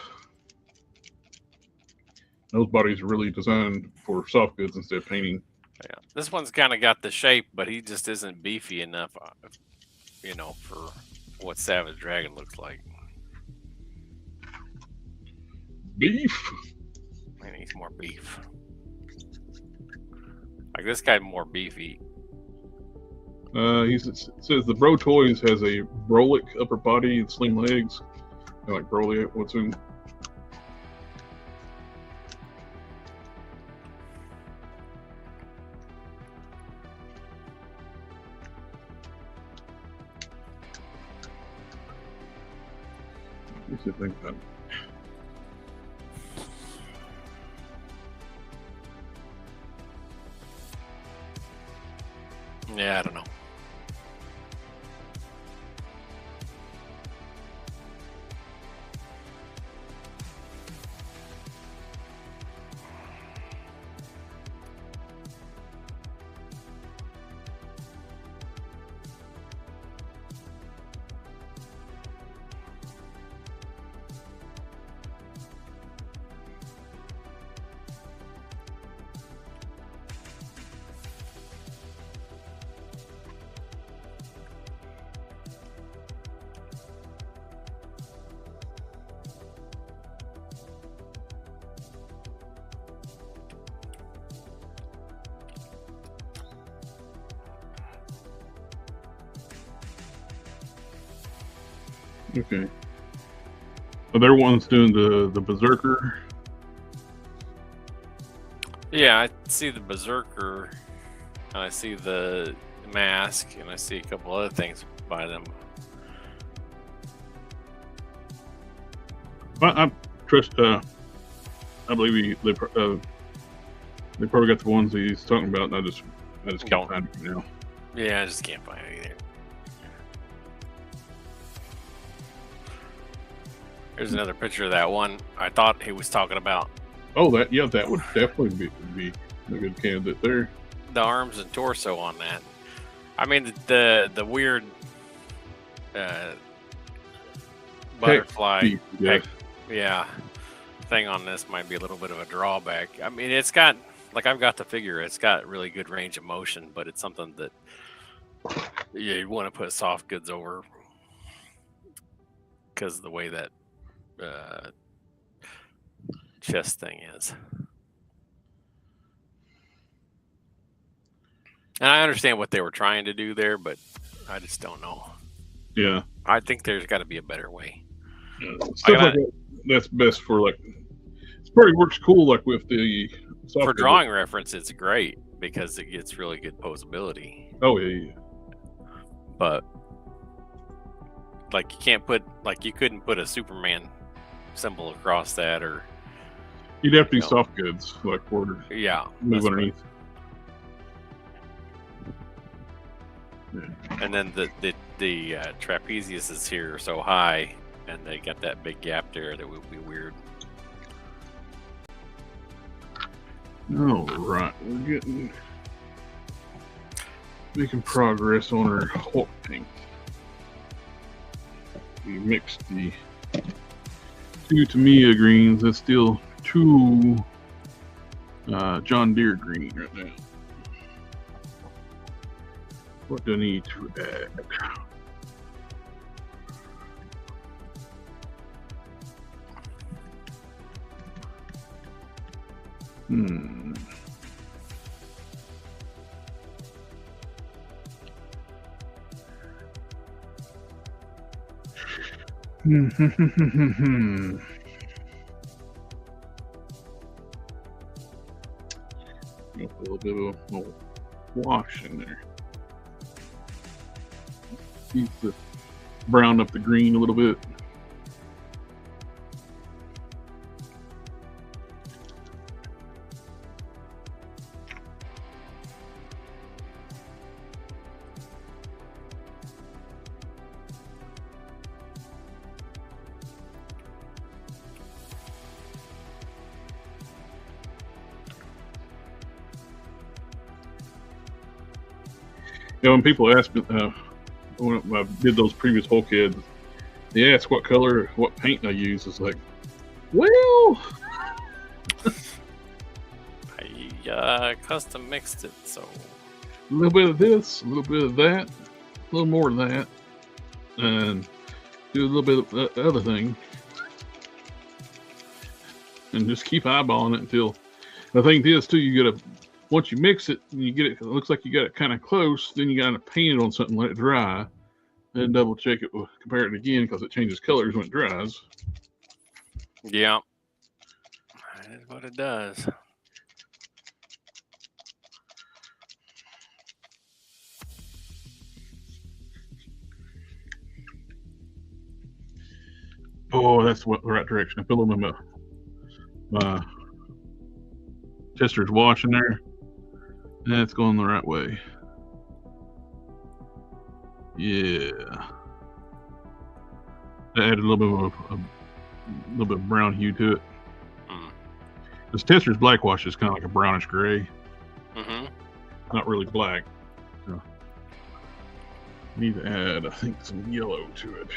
Those bodies are really designed for soft goods instead of painting. Yeah, this one's kind of got the shape, but he just isn't beefy enough, for what Savage Dragon looks like. Beef. Man, he's more beef. Like this guy, more beefy. He says the Bro Toys has a Brolic upper body and slim legs. I like Broly. What's in? Let me see if I can. Yeah, I don't know. Okay. Well, they're ones doing the Berserker. Yeah, I see the Berserker, and I see the mask, and I see a couple other things by them. I trust. I believe they probably got the ones that he's talking about, and I just can't find it now. Yeah, I just can't find it either. There's another picture of that one I thought he was talking about. Oh, that would definitely be a good candidate there. The arms and torso on that. I mean, the weird butterfly thing on this might be a little bit of a drawback. I mean, it's got, like, I've got the figure. It's got really good range of motion, but it's something that you want to put soft goods over because of the way that chest thing is. And I understand what they were trying to do there, but I just don't know. Yeah, I think there's got to be a better way. Stuff like that's best for, like, it probably works cool, like with the soft for drawing reference. It's great because it gets really good posability. Oh yeah. But like you couldn't put a Superman symbol across that, or you'd have to do soft goods, like border. Yeah, move underneath. Right. Yeah. And then the trapezius is here so high, and they got that big gap there that would be weird. All right, we're making progress on our Hulk tank. We mixed the 2 Tamiya greens. That's still 2 John Deere green right now. What do I need to add? A little bit of a wash in there. Keep the brown up the green a little bit. You know, when people ask me, when I did those previous Hulk heads, they ask what color, what paint I use. It's like, well, I custom mixed it, so a little bit of this, a little bit of that, a little more of that, and do a little bit of the other thing, and just keep eyeballing it until. The thing is, too, you gotta. Once you mix it and you get it, it looks like you got it kind of close, then you got to paint it on something, let it dry, and double check it, compare it again because it changes colors when it dries. Yeah, that is what it does. Oh, that's the right direction. I feel my tester's washing there. That's going the right way. Yeah. I added a little bit of brown hue to it. This tester's black wash is kind of like a brownish gray. Not really black. So need to add, I think, some yellow to it.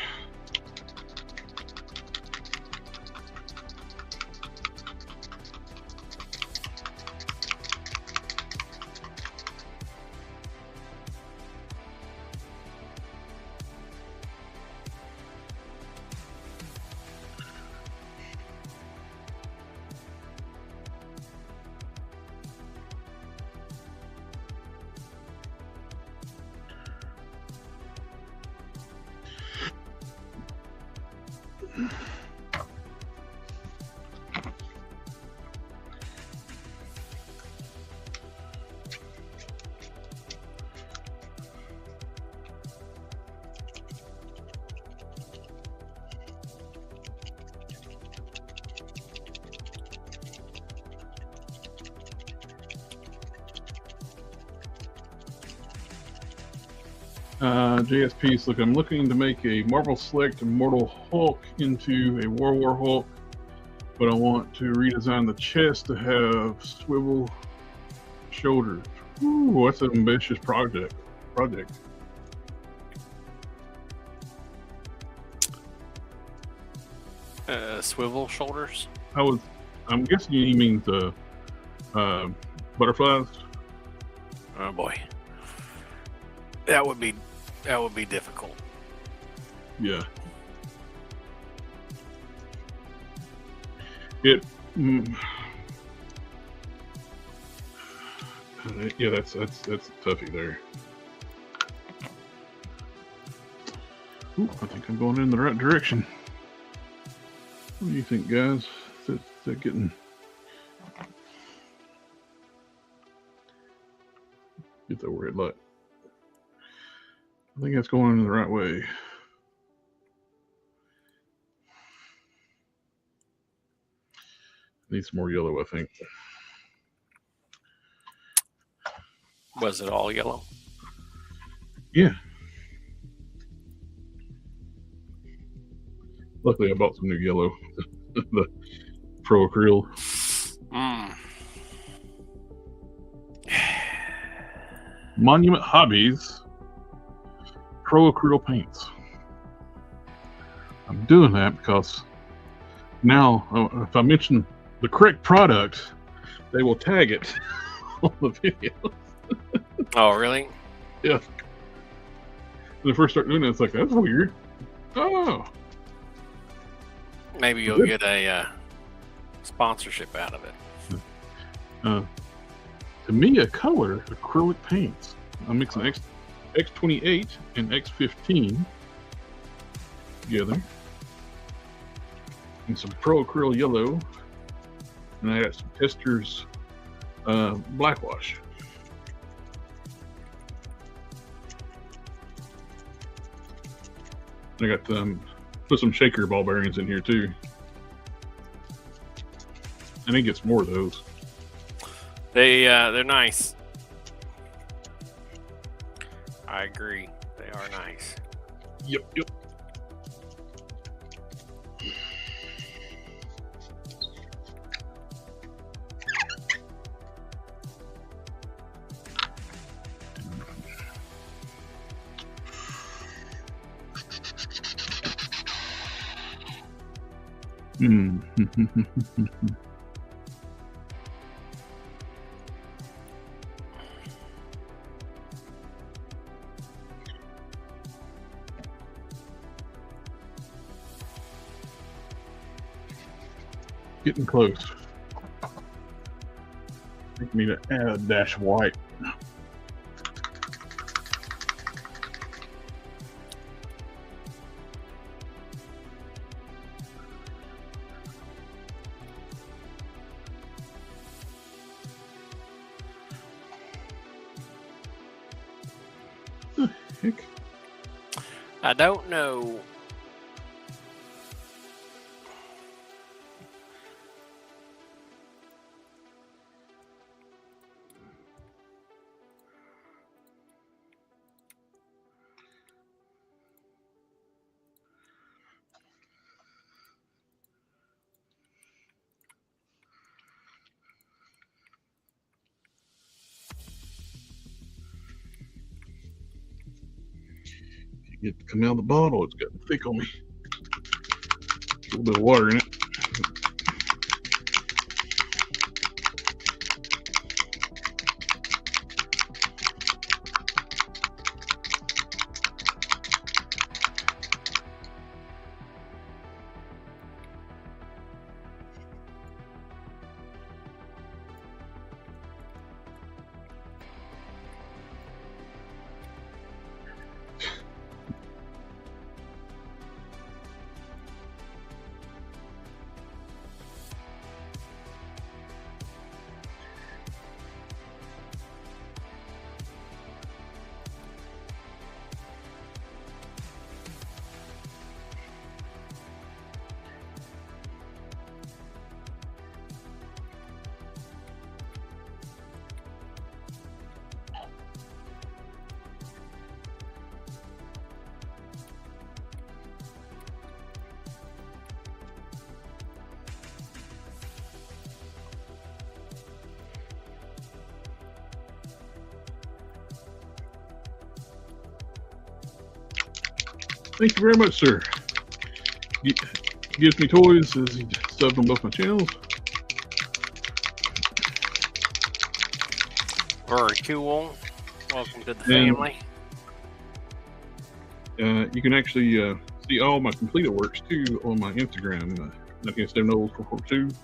JSP, look, I'm looking to make a Marvel Select Immortal Hulk into a World War Hulk, but I want to redesign the chest to have swivel shoulders. Ooh, that's an ambitious project. Swivel shoulders? I'm guessing he means butterflies. Oh boy. That would be difficult. Yeah. Yeah, that's a toughie there. Ooh, I think I'm going in the right direction. What do you think, guys? Is that getting... Get that red light. I think that's going in the right way. Need some more yellow, I think. Was it all yellow? Yeah. Luckily, I bought some new yellow. The Pro Acryl. Monument Hobbies Pro Acryl paints. I'm doing that because Now, if I mention the correct product, they will tag it on the video. Oh, really? Yeah. When they first start doing it, it's like, that's weird. Oh. Maybe you'll get a sponsorship out of it. Tamiya Color acrylic paints. I'm mixing X28 and X15 together. And some Pro Acryl Yellow. And I got some Testors Black Wash. I got put some shaker ball bearings in here too. I think it's more of those. They're nice. I agree. They are nice. Yep. Getting close. I think we need to add a dash of white. The heck? I don't know. Get it to come out of the bottle. It's gotten thick on me. A little bit of water in it. Thank you very much, sir. He gives me toys as he subbed on both my channels. Very cool. Welcome to the family. You can actually see all my completed works too on my Instagram. Nothing Instead of Knowles 442.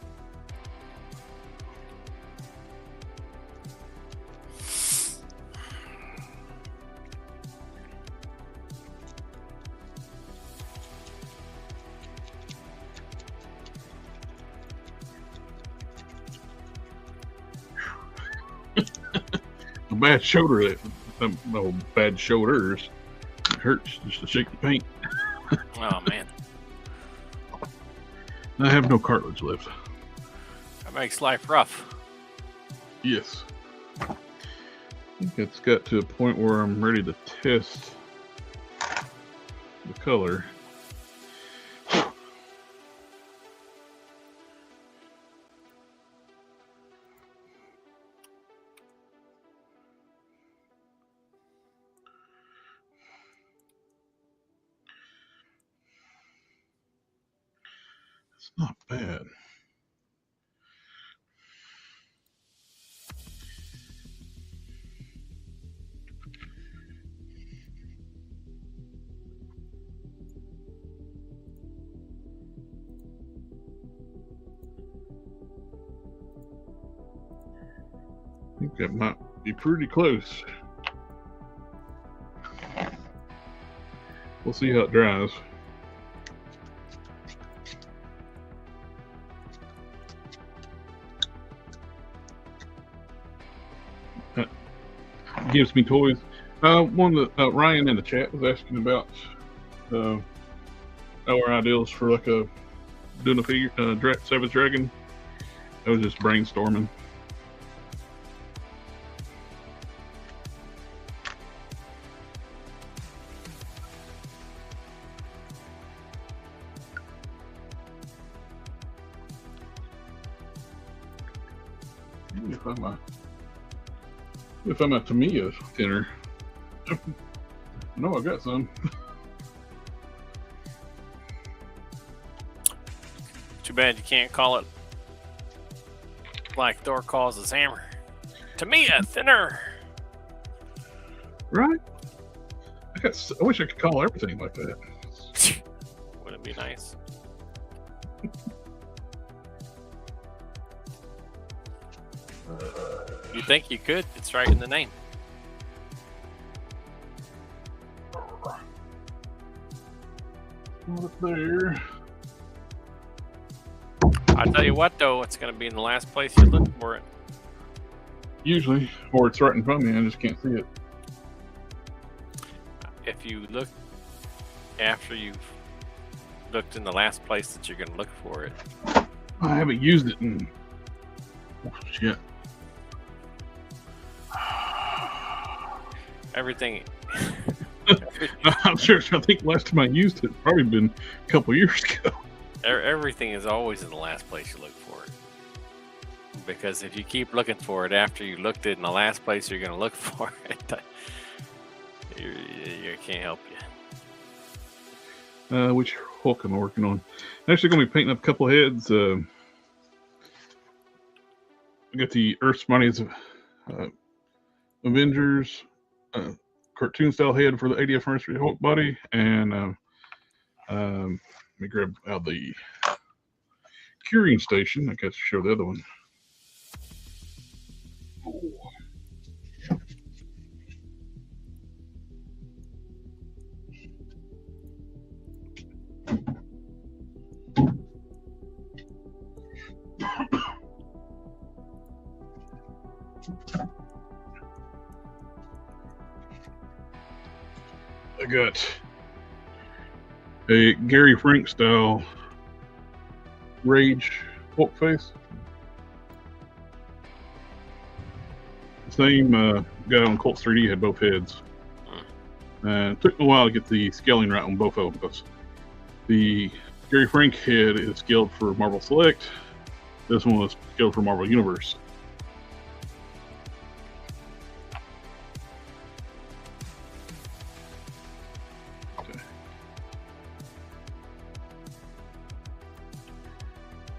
A bad shoulder, bad shoulders. It hurts just to shake the paint. Oh man, I have no cartilage left. that makes life rough. Yes. I think it's got to a point where I'm ready to test the color. It's not bad. I think that might be pretty close. We'll see how it dries. Gives me toys. One that Ryan in the chat was asking about our ideals for like doing a figure Savage Dragon. I was just brainstorming. If I'm a Tamiya thinner. No, I got some. Too bad you can't call it like Thor calls his hammer. Tamiya thinner. Right? I wish I could call everything like that. Wouldn't it be nice? You think you could? It's right in the name. Up there. I tell you what, though, it's going to be in the last place you look for it. Usually, or it's right in front of me. I just can't see it. If you look after you've looked in the last place that you're going to look for it. I haven't used it in shit. Everything. I'm sure. I think last time I used it probably been a couple years ago. Everything is always in the last place you look for it. Because if you keep looking for it after you looked it in the last place you're going to look for it, you can't help you. Which Hulk am I working on? I'm actually going to be painting up a couple heads. I got the Earth's Mightiest Avengers cartoon style head for the 80th anniversary Hulk body, and let me grab out the curing station. I guess to show the other one. I got a Gary Frank style Rage Hulk face. Same guy on Colts 3D had both heads. It took me a while to get the scaling right on both of them because the Gary Frank head is scaled for Marvel Select. This one was scaled for Marvel Universe.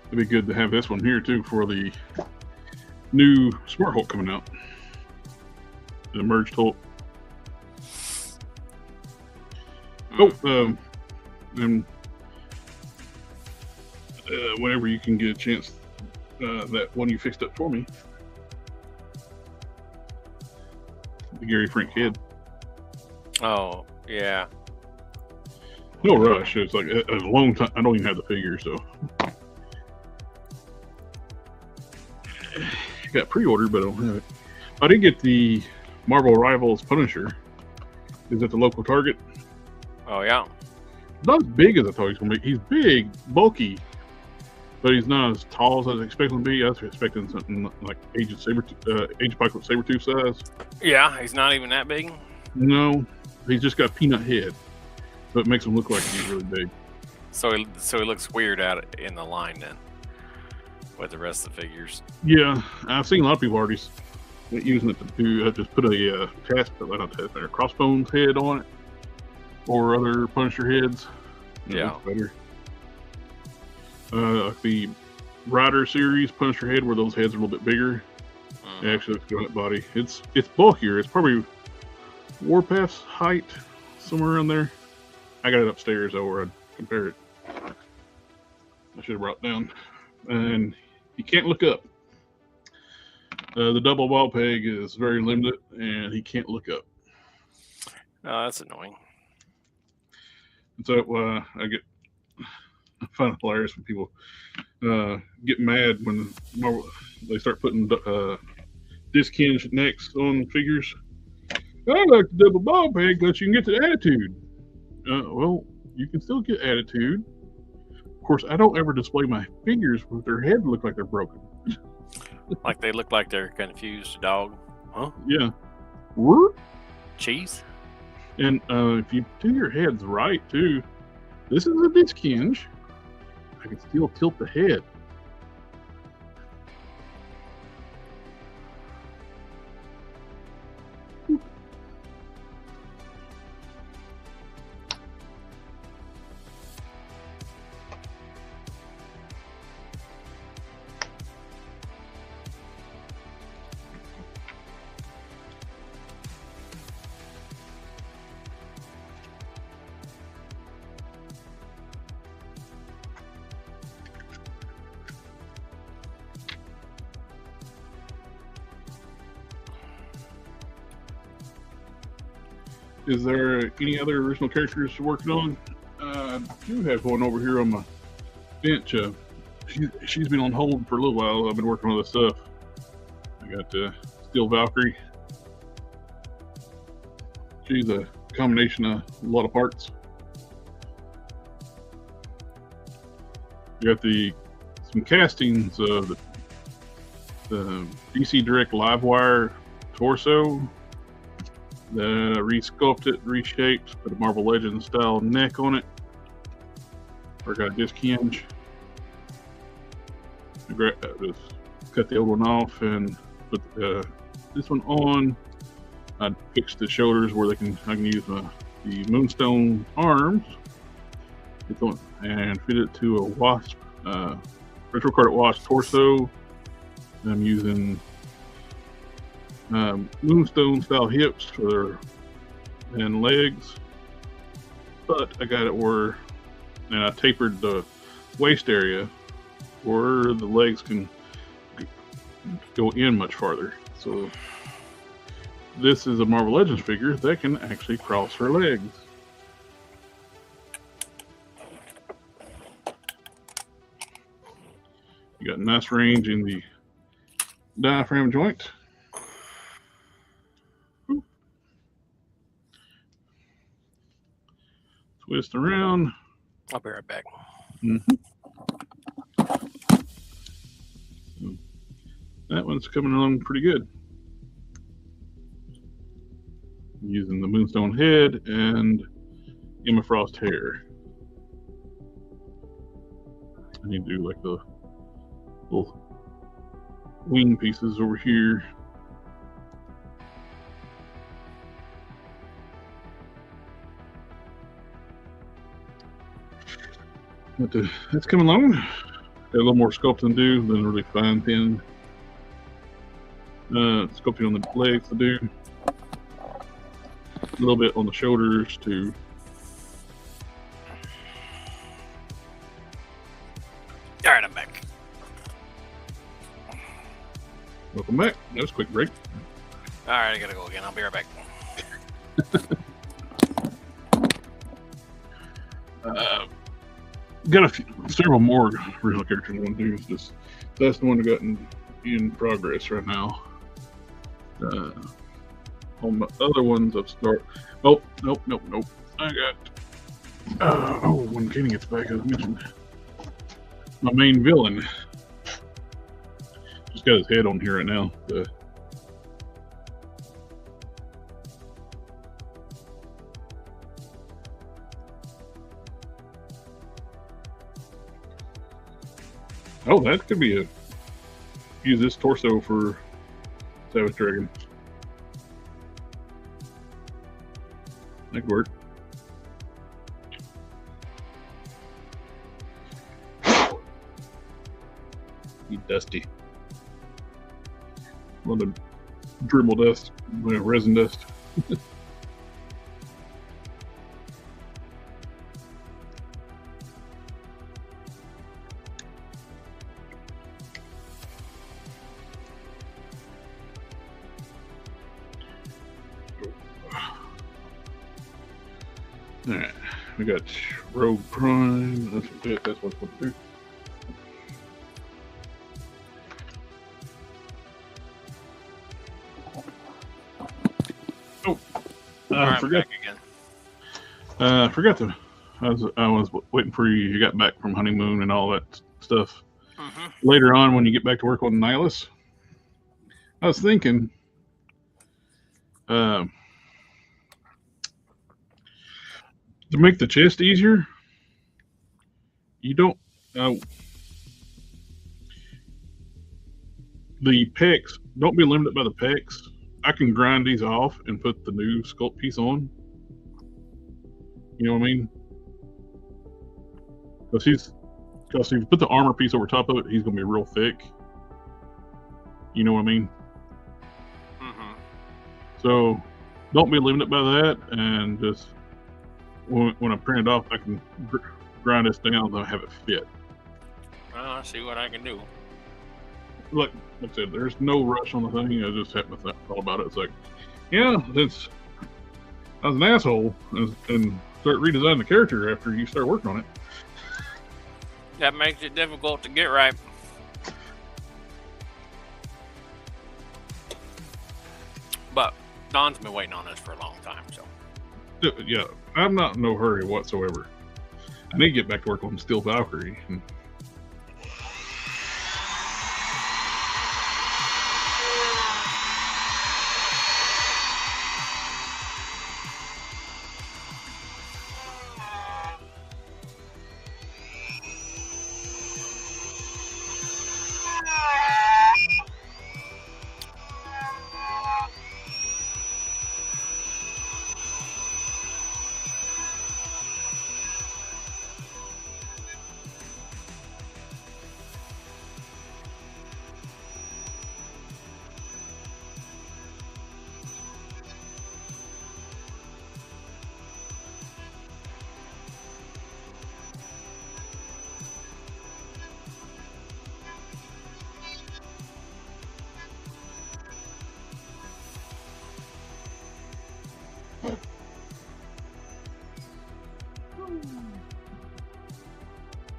It'd be good to have this one here too for the new Smart Hulk coming out. The merged Hulk. And whenever you can get a chance, that one you fixed up for me, the Gary Frank head. Oh yeah. No rush. It's like a long time. I don't even have the figure, so. Got pre-ordered, but I don't have it. I did get the Marvel Rivals Punisher. Is at the local Target. Oh yeah. Not as big as I thought he was gonna be. He's big, bulky, but he's not as tall as I was expecting him to be. I was expecting something like Age of Apocalypse Sabretooth size. Yeah, he's not even that big. No, he's just got a peanut head, but it makes him look like he's really big. So he looks weird out in the line then, with the rest of the figures. Yeah, I've seen a lot of people already using it to do just put a crossbones head on it, or other Punisher heads. Yeah, better. Like the Rider series, Punisher head, where those heads are a little bit bigger. It actually looks good on that body. It's bulkier. It's probably Warpath's height, somewhere around there. I got it upstairs though, where I'd compare it. I should have brought it down. And you can't look up. The double wall peg is very limited, and he can't look up. Oh, that's annoying. And so I find it hilarious when people get mad when they start putting disc hinge necks on figures. I like the double ball peg because you can get the attitude. Well, you can still get attitude. Of course, I don't ever display my figures with their head look like they're broken. Like they look like they're confused dog. Huh? Yeah. Cheese? And if you do your heads right, too, this is a disc hinge. I can still tilt the head. Is there any other original characters you're working on? I do have one over here on my bench. She's been on hold for a little while. I've been working on this stuff. I got Steel Valkyrie. She's a combination of a lot of parts. You got some castings of the DC Direct live wire torso. Then I re-sculpted, reshaped, put a Marvel Legends style neck on it. Or got a disc hinge. Just cut the old one off and put this one on. I fixed the shoulders where I can use the Moonstone arms. And fit it to a Wasp, retro carded Wasp torso. I'm using Moonstone style hips and legs, but I got it where, and I tapered the waist area where the legs can go in much farther. So this is a Marvel Legends figure that can actually cross her legs. You got nice range in the diaphragm joint. Twist around. I'll be right back. Mm-hmm. So that one's coming along pretty good. Using the Moonstone head and Emma Frost hair. I need to do like the little wing pieces over here. But that's coming along. Got a little more sculpting to do than really fine pin. Sculpting on the legs to do. A little bit on the shoulders too. All right, I'm back. Welcome back. That was a quick break. All right, I gotta go again. I'll be right back. Got several more original characters I want to do. That's the one I got in progress right now. On the other ones, I've started. Oh, nope. I got. When Kenny gets back, I mentioned my main villain. Just got his head on here right now. Oh, that could be use this torso for Savage Dragon. That could work. Be dusty. A lot of dribble dust, resin dust. Alright, we got Rogue Prime. That's what's what to do. Oh, I forgot again. Forgot to. I was waiting for you. You got back from honeymoon and all that stuff. Mm-hmm. Later on, when you get back to work on Nihilus, I was thinking, to make the chest easier, you don't. The pecs, don't be limited by the pecs. I can grind these off and put the new sculpt piece on. You know what I mean? Because if you put the armor piece over top of it, he's going to be real thick. You know what I mean? Mm-hmm. So don't be limited by that, and just when I print it off, I can grind this down and have it fit. Well, I see what I can do. Like I said, there's no rush on the thing. I just happened to thought about it. It's like, yeah, since I was an asshole and start redesigning the character after you start working on it. That makes it difficult to get right. But Don's been waiting on this for a long time, so. Yeah, I'm not in no hurry whatsoever. I need to get back to work on Steel Valkyrie.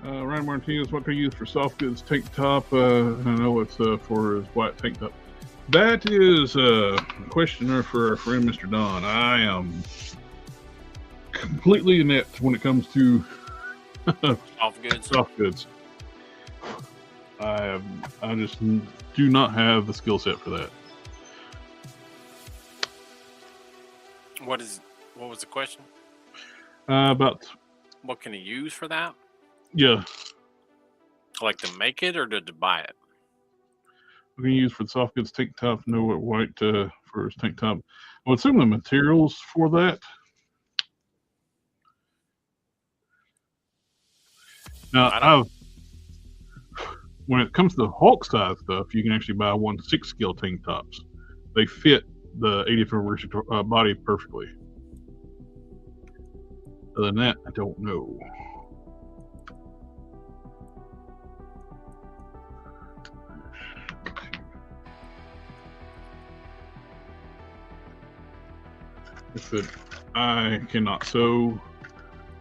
Ryan Martinez, what can I use for soft goods tank top? I know it's for his white tank top. That is a questioner for our friend Mr. Don. I am completely inept when it comes to soft goods. I just do not have the skill set for that. What was the question? About what can he use for that? Yeah. Like to make it or to buy it? We can use for the soft goods tank top, no white for his tank top. I would assume the materials for that. Now, when it comes to the Hulk size stuff, you can actually buy 1/6 scale tank tops. They fit the 80th anniversary body perfectly. Other than that, I don't know. I cannot sew.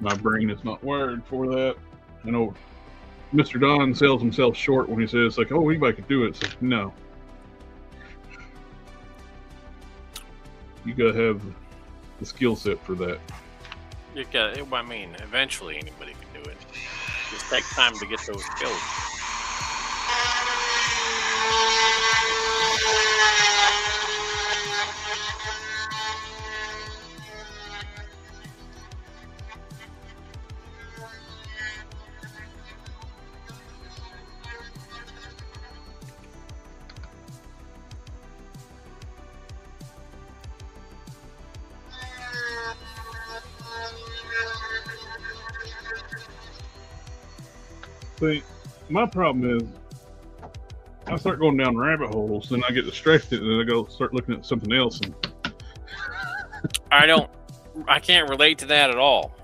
My brain is not wired for that. I know Mr. Don sells himself short when he says, like, oh, anybody could do it. It's like, no. You gotta have the skill set for that. You got. I mean, eventually anybody can do it. Just take time to get those skills. See, my problem is I start going down rabbit holes, then I get distracted, and then I go start looking at something else. And I can't relate to that at all.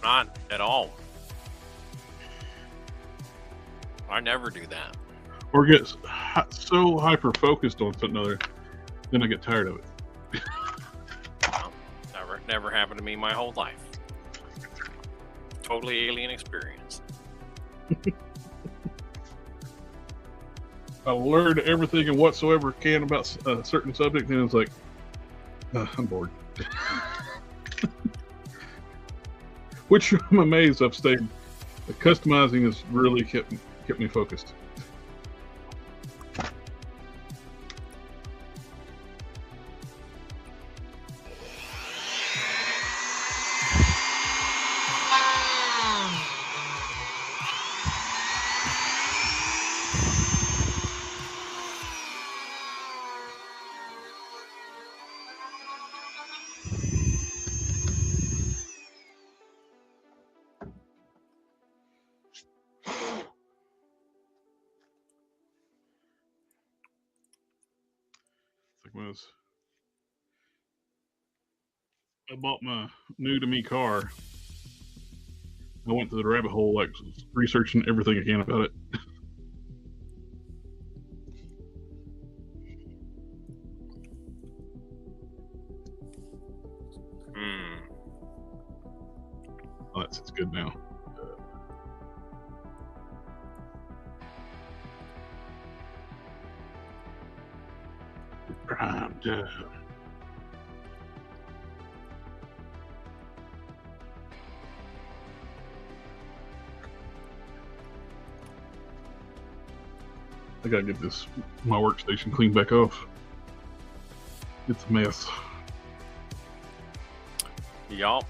Not at all. I never do that. Or get so hyper focused on something other, then I get tired of it. Never happened to me my whole life. Totally alien experience. I learned everything and whatsoever can about a certain subject, and it's like, I'm bored. Which I'm amazed I've stayed. The customizing has really kept me focused. I bought my new to me car, I went to the rabbit hole, like researching everything I can about it. Oh, that's good now. Prime time. I gotta get my workstation cleaned back off. It's a mess. Yup.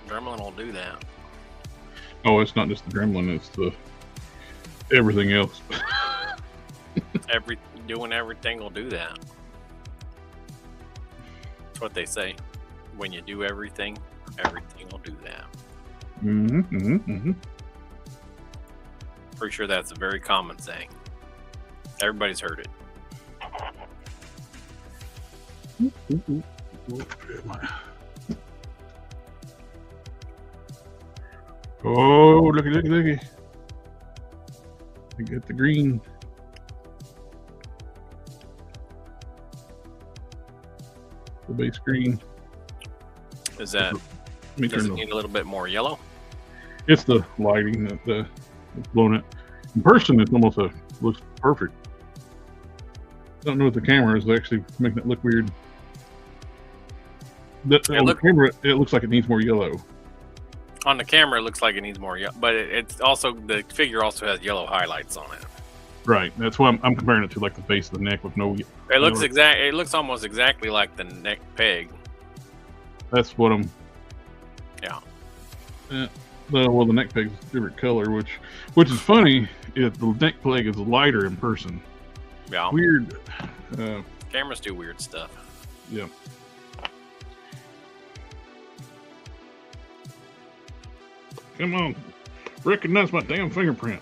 Gremlin will do that. Oh, it's not just the gremlin, it's the everything else. Doing everything will do that. That's what they say. When you do everything, everything will do that. Pretty sure that's a very common saying. Everybody's heard it. Oh, looky. I got the green. The base green. Does it need a little bit more yellow? It's the lighting that it's blown it. In person, it's almost looks perfect. I don't know if the camera is actually making it look weird. On the camera, it looks like it needs more yellow. On the camera, it looks like it needs more yellow, but it's also, the figure also has yellow highlights on it. Right. That's why I'm comparing it to like the base of the neck with no. It looks It looks almost exactly like the neck peg. That's what I'm. Yeah. Well, the neck peg is a different color, which is funny. If the neck peg is lighter in person. Yeah. Weird. Cameras do weird stuff. Yeah. Come on, recognize my damn fingerprint.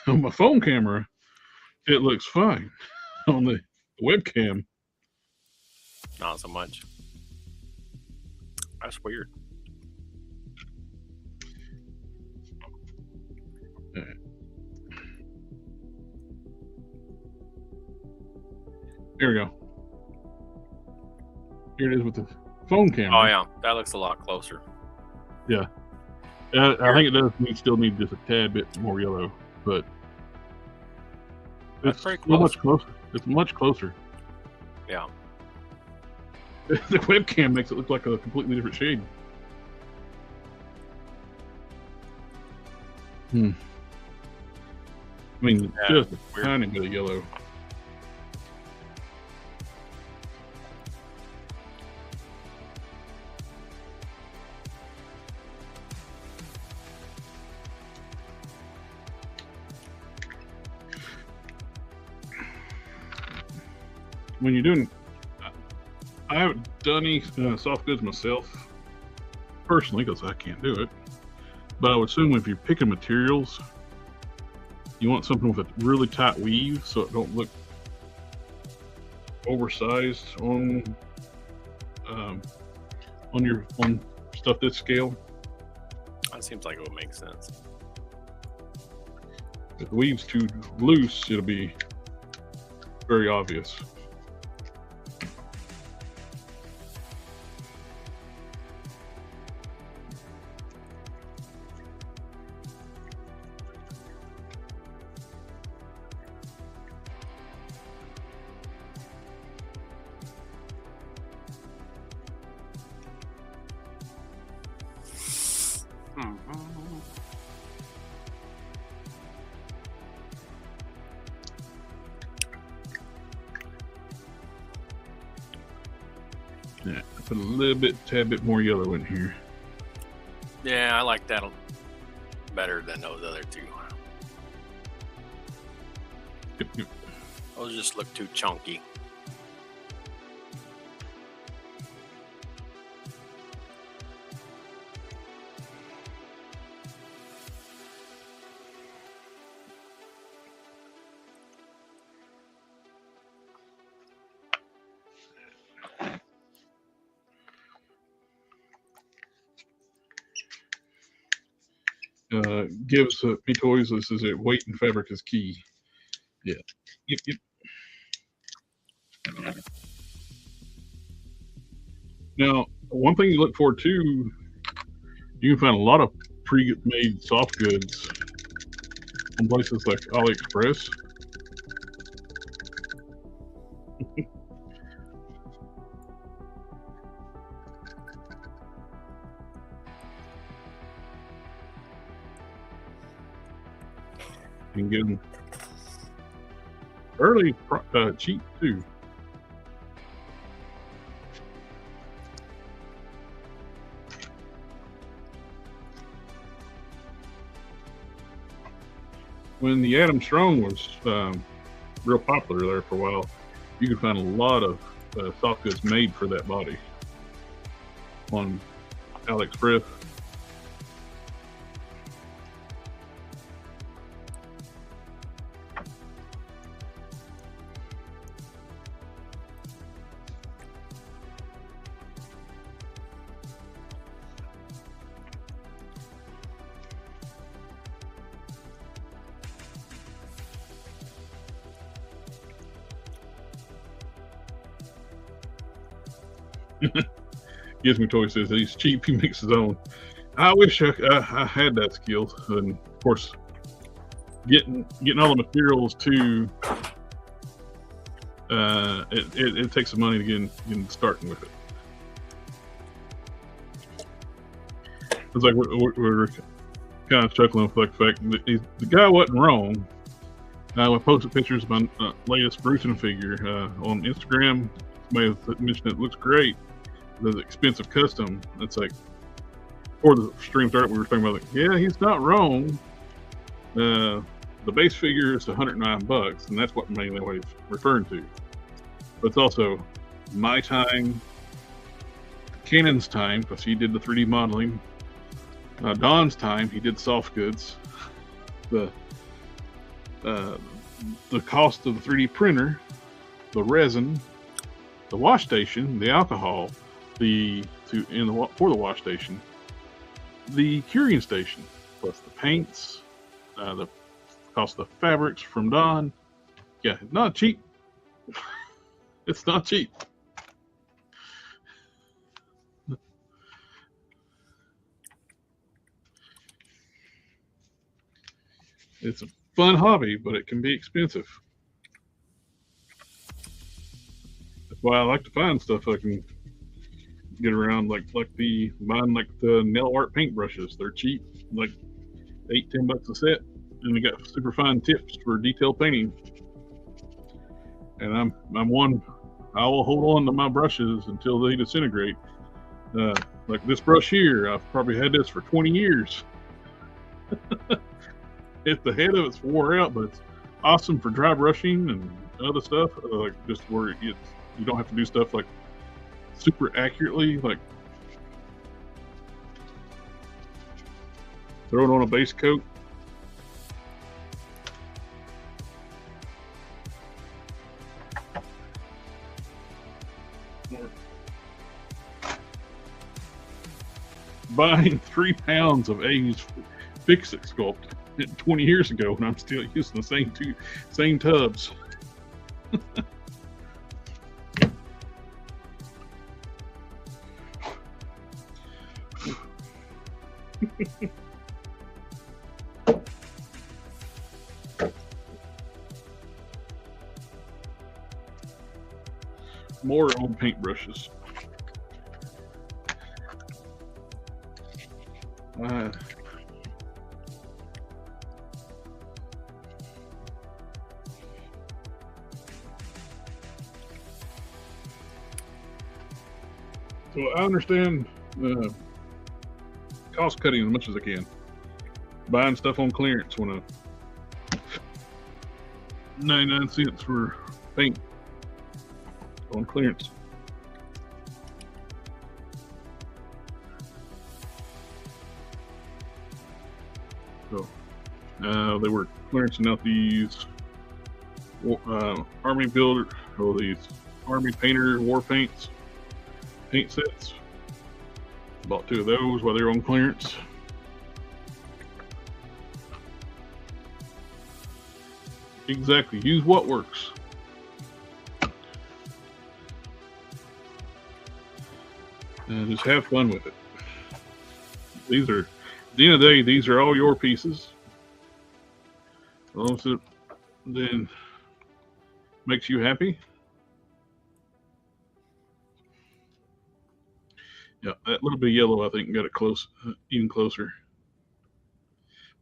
On my phone camera, it looks fine. On the webcam, not so much. That's weird. There we go. Here it is with the phone camera. Oh yeah, that looks a lot closer. Yeah, I think it does still need just a tad bit more yellow, but that's pretty close. Much closer. It's much closer. Yeah. The webcam makes it look like a completely different shade. I mean, just a tiny bit of yellow. when you're doing, I haven't done any soft goods myself personally because I can't do it. But I would assume if you're picking materials, you want something with a really tight weave so it don't look oversized on stuff this scale. That seems like it would make sense. If the weave's too loose, it'll be very obvious. Yeah, put a tad bit more yellow in here. Yeah, I like that better than those other two. Yep. Those just look too chunky. Gives me toys. This is it. Weight and fabric is key. Yeah. Yep. Now, one thing you look for too, you can find a lot of pre-made soft goods on places like AliExpress. You can get them fairly cheap too. When the Adam Strong was real popular there for a while, you could find a lot of soft goods made for that body on AliExpress. Gives me toy says he's cheap. He makes his own. I wish I had that skill. And of course, getting all the materials to it takes some money to get starting with it. It's like we're kind of chuckling with the fact that the guy wasn't wrong. I posted pictures of my latest Bruton figure on Instagram. Somebody mentioned it looks great. The expensive custom. It's like, before the stream started, we were talking about, like, yeah, he's not wrong. The base figure is $109, and that's what mainly what he's referring to. But it's also my time, Cannon's time, because he did the 3D modeling. Don's time, he did soft goods. The cost of the 3D printer, the resin, the wash station, the alcohol, for the wash station, the curing station, plus the paints, the cost of the fabrics from Don. Yeah, not cheap. It's not cheap. It's a fun hobby, but it can be expensive. That's why I like to find stuff I can get around, like the nail art paintbrushes. They're cheap, like $8-10 a set, and they got super fine tips for detail painting. And I'm one. I will hold on to my brushes until they disintegrate. Like this brush here, I've probably had this for 20 years. If the head of it's wore out, but it's awesome for dry brushing and other stuff. Like just where you don't have to do stuff like super accurately, like throw it on a base coat. Buying 3 pounds of Aves Fixit Sculpt 20 years ago, and I'm still using the same tubs. More old paintbrushes. So I understand cost cutting as much as I can. Buying stuff on clearance when 99 cents for paint on clearance. So they were clearancing out these Army Builder, or these Army Painter War Paints paint sets. Bought 2 of those while they were on clearance. Exactly. Use what works. And just have fun with it. These are, at the end of the day, these are all your pieces. As long as it then makes you happy. Yeah, that little bit of yellow, I think, got it close, even closer.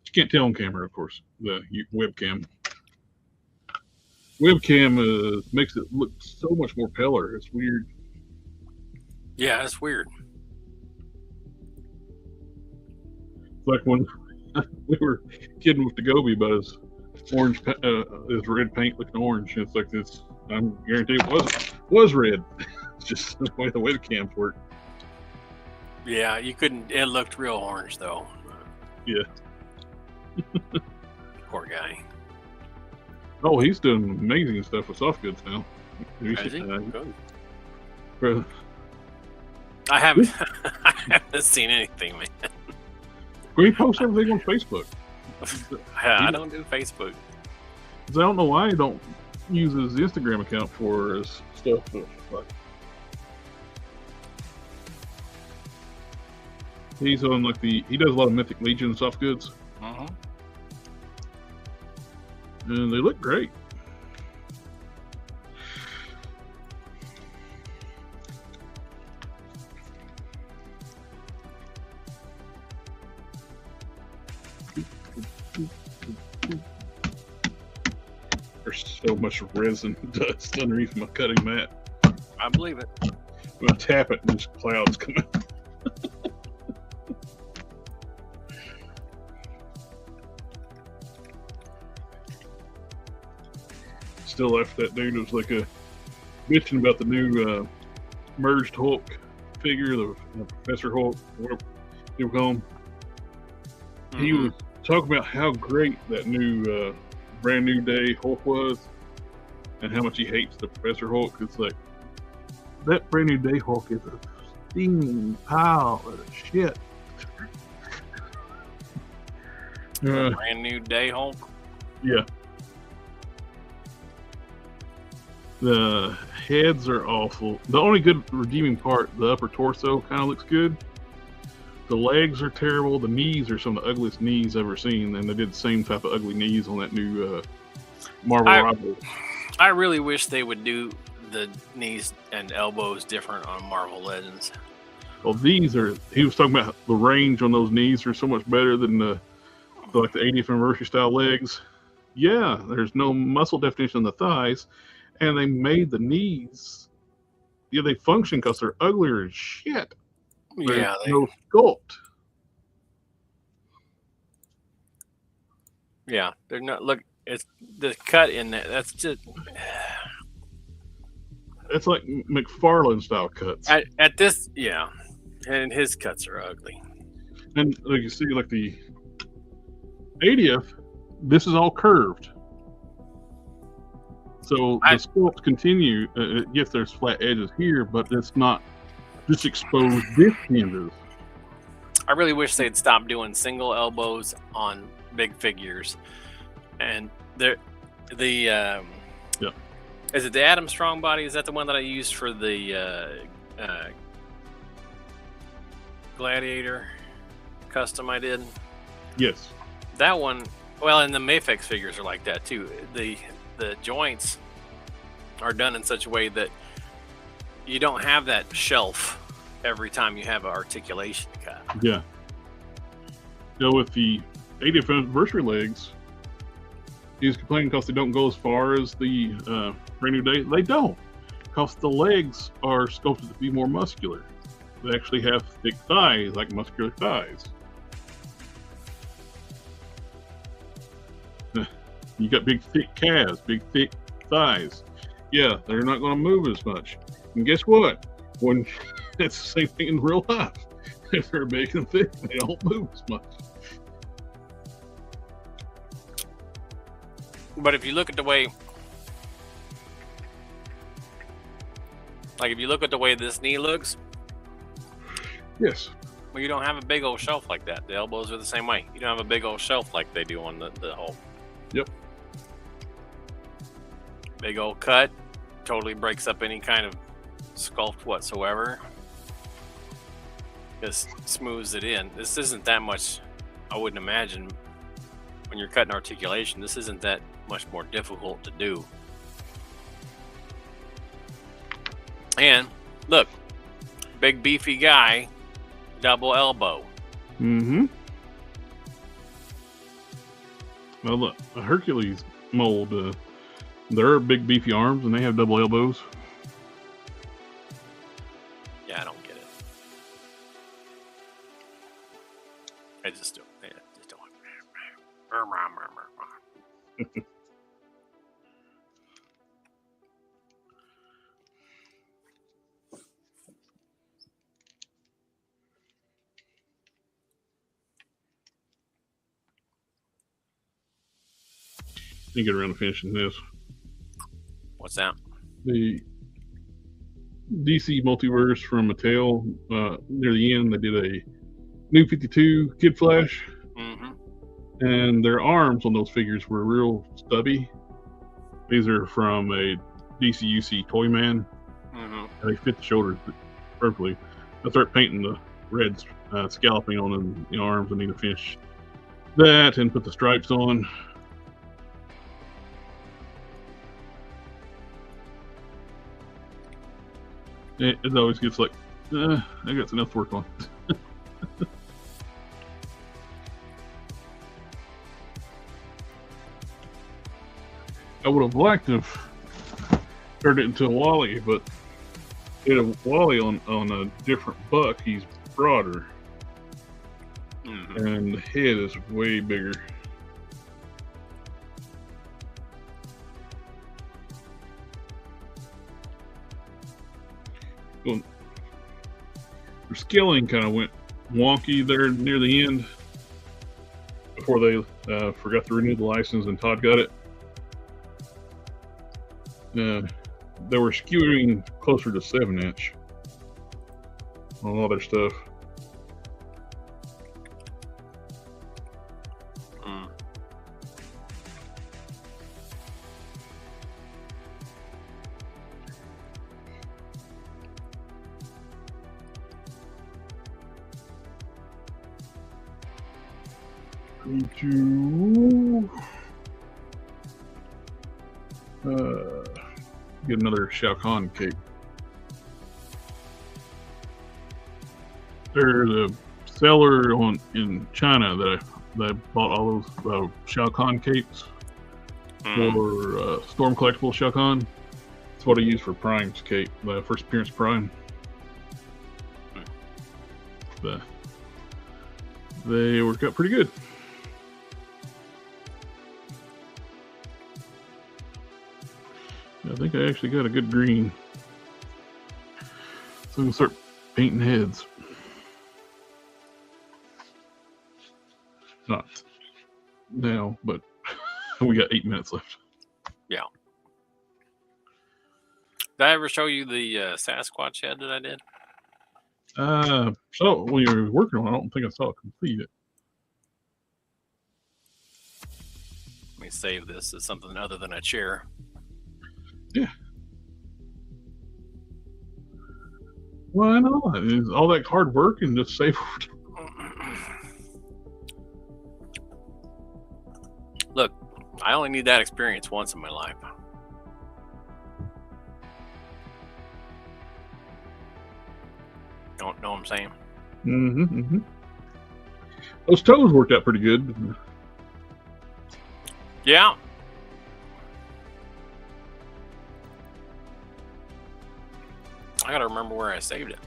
You can't tell on camera, of course, the webcam. Webcam makes it look so much more paler. It's weird. Yeah, it's weird. It's like when we were kidding with the Gobi about his orange, his red paint looking orange. It's like this. I'm guaranteed it was red. It's just the way the webcams work. Yeah, you couldn't. It looked real orange though. Yeah. Poor guy. Oh, he's doing amazing stuff with soft goods now. Is he? Good. For, I haven't. I haven't seen anything, man. he posts everything on Facebook. I don't do Facebook. I don't know why he don't use his Instagram account for his stuff. But he's on like he does a lot of Mythic Legion soft goods. And they look great. There's so much resin dust underneath my cutting mat. I believe it. I'm gonna tap it and just clouds come out. Still after that dude was like bitching about the new merged Hulk figure, the Professor Hulk, whatever you call him. He was talking about how great that new brand new day Hulk was, and how much he hates the Professor Hulk. It's like that brand new day Hulk is a steaming pile of shit. Brand new day Hulk. Yeah. The heads are awful. The only good redeeming part, the upper torso, kind of looks good. The legs are terrible. The knees are some of the ugliest knees I've ever seen, and they did the same type of ugly knees on that new Marvel Rival. I really wish they would do the knees and elbows different on Marvel Legends. Well, these are. He was talking about the range on those knees are so much better than the 80th anniversary style legs. Yeah, there's no muscle definition on the thighs. And they made the knees, yeah, they function because they're uglier as shit. There's no sculpt. Yeah, they're not. Look, it's the cut in that. That's just. It's like McFarlane style cuts. At this, yeah, and his cuts are ugly. And like you see, like the 80th, this is all curved. So the sculpt continue. Yes, there's flat edges here, but it's not just exposed this canvas. I really wish they'd stop doing single elbows on big figures. And the is it the Adam Strong body? Is that the one that I used for the Gladiator custom I did? Yes. That one, well, and the Mafex figures are like that too. The joints are done in such a way that you don't have that shelf every time you have an articulation cut. Yeah. So with the 80th anniversary legs, he's complaining because they don't go as far as the brand new day. They don't, because the legs are sculpted to be more muscular. They actually have thick thighs, like muscular thighs. You got big thick calves, big thick thighs. Yeah, they're not going to move as much. And guess what? When it's the same thing in real life. If they're big and thick, they don't move as much. But if you look at the way, like if you look at the way this knee looks, yes. Well, you don't have a big old shelf like that. The elbows are the same way. You don't have a big old shelf like they do on the whole. Yep. Big old cut totally breaks up any kind of sculpt whatsoever. Just smooths it in. This isn't that much, I wouldn't imagine, when you're cutting articulation, this isn't that much more difficult to do. And look, big beefy guy, double elbow. Mm-hmm. Well, look, a Hercules mold, they're big beefy arms and they have double elbows. Yeah, I don't get it. I just don't. Yeah, just don't. You get around to finishing this. What's that? The DC Multiverse from Mattel. Near the end, they did a new 52 Kid Flash. Mm-hmm. And their arms on those figures were real stubby. These are from a DCUC Toy Man. Mm-hmm. And they fit the shoulders perfectly. I start painting the red scalloping on the arms. I need to finish that and put the stripes on. It always gets like, I got enough to work on. I would have liked to have turned it into a Wally, but it a Wally on a different buck. He's broader, and the head is way bigger. Well, their scaling kind of went wonky there near the end before they forgot to renew the license and Todd got it. They were skewing closer to 7-inch on all their stuff. To get another Shao Kahn cape. There's a seller in China that I bought all those Shao Kahn capes for Storm Collectible Shao Kahn. That's what I use for Prime's cape, the first appearance of Prime. They work out pretty good. I think I actually got a good green. So we can start painting heads. Not now, but we got 8 minutes left. Yeah. Did I ever show you the Sasquatch head that I did? So when you were working on it, I don't think I saw it completed. Let me save this as something other than a chair. Yeah. Why not? It's all that hard work and just save it. Look, I only need that experience once in my life. Don't know what I'm saying? Mm-hmm, mm-hmm. Those toes worked out pretty good. Yeah. I gotta remember where I saved it.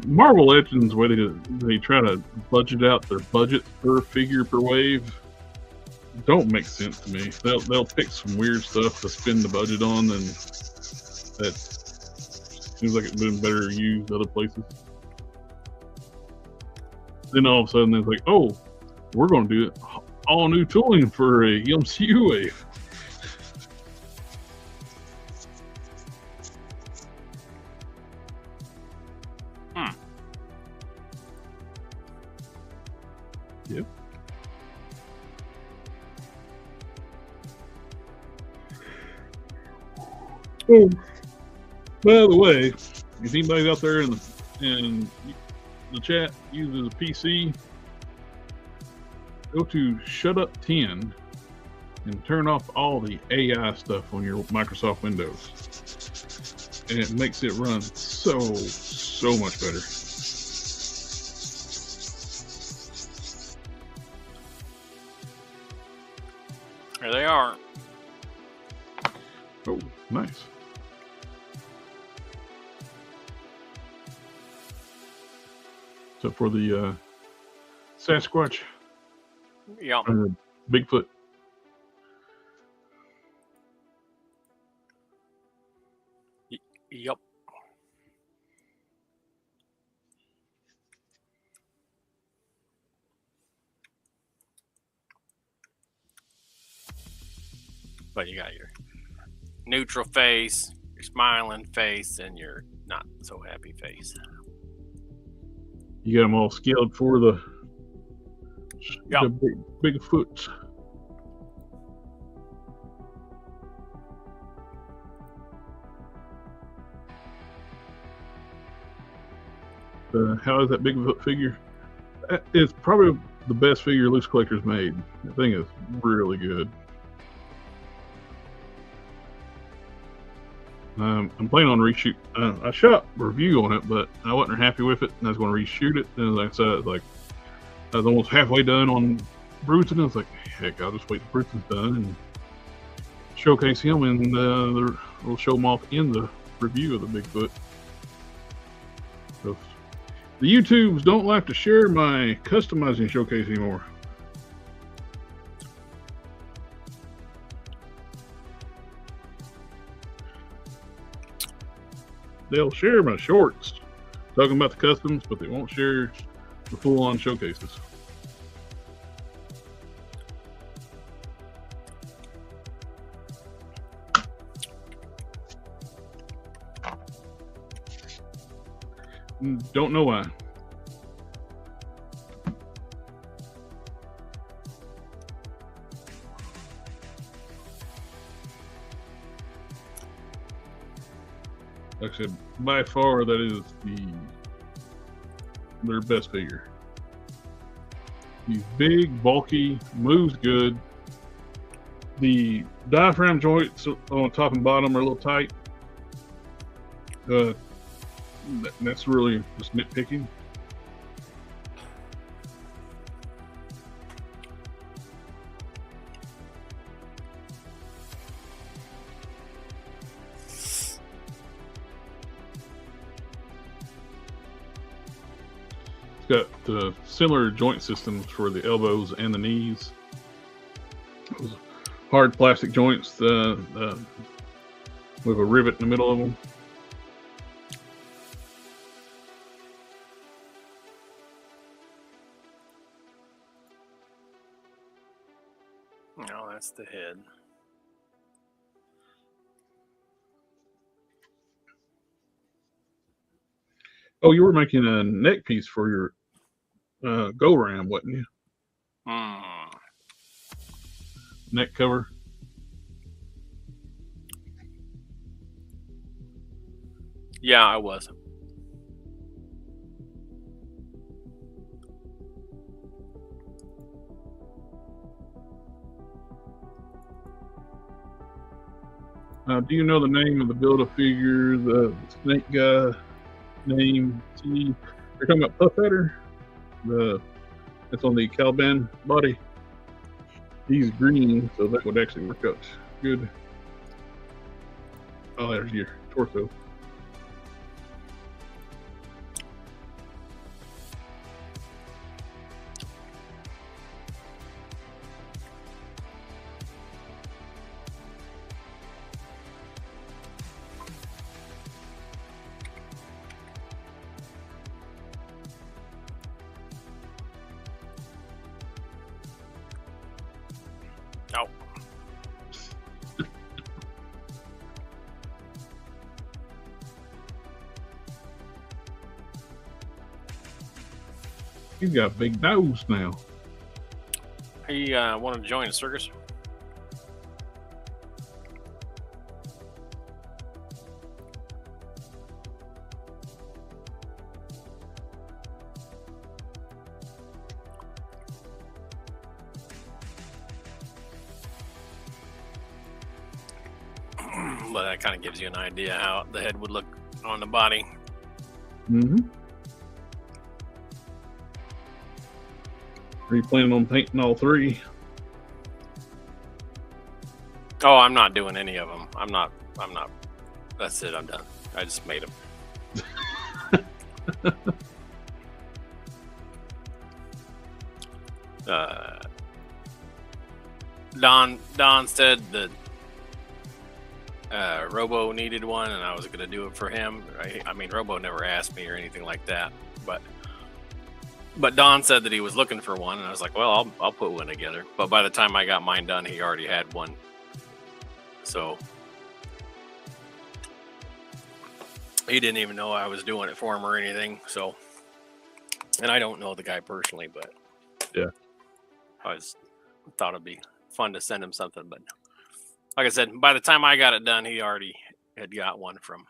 Marvel Legends, way they try to budget out their budget per figure per wave, don't make sense to me. They'll pick some weird stuff to spend the budget on, and that seems like it's been better used other places. Then all of a sudden it's like, oh, we're going to do all new tooling for a MCU wave. Yep. Oh, by the way, if anybody's out there in the chat uses a PC, go to Shut Up 10 and turn off all the AI stuff on your Microsoft Windows, and it makes it run so much better. There they are. Oh, nice. So for the Sasquatch, Yeah. Bigfoot. Yep. But you got your neutral face, your smiling face, and your not so happy face. You got them all scaled for the Yep. Bigfoot. How is that Bigfoot figure? It's probably the best figure Loose Collector's made. The thing is really good. I'm planning on reshoot. I shot a review on it, but I wasn't happy with it, and I was going to reshoot it. And like I said, I was almost halfway done on Bruton, and I was like, heck, I'll just wait till Bruton's done and showcase him, and we'll show him off in the review of the Bigfoot. So the YouTubes don't like to share my customizing showcase anymore. They'll share my shorts talking about the customs, but they won't share the full-on showcases. Don't know why. Like I said, by far that is their best figure. He's big, bulky, moves good. The diaphragm joints on top and bottom are a little tight. That's really just nitpicking. got similar joint systems for the elbows and the knees. Those hard plastic joints with a rivet in the middle of them. No, that's the head. Oh, you were making a neck piece for your go ram, wasn't you? Neck cover. Yeah, I was. Do you know the name of the Build-A-Figure, the snake guy name? See, you're talking about Puff Header? It's on the Caliban body. He's green, so that would actually work out good. Oh, there's your torso. Oh. He's got a big nose now. He wanted to join the circus. But that kind of gives you an idea how the head would look on the body. Mm-hmm. Are you planning on painting all three? Oh, I'm not doing any of them. I'm not. That's it. I'm done. I just made them. Don said that Robo needed one, and I was going to do it for him. I mean, Robo never asked me or anything like that, but Don said that he was looking for one, and I was like, well, I'll put one together. But by the time I got mine done, he already had one. So he didn't even know I was doing it for him or anything. So, and I don't know the guy personally, but yeah, I thought it'd be fun to send him something. But like I said, by the time I got it done, he already had got one from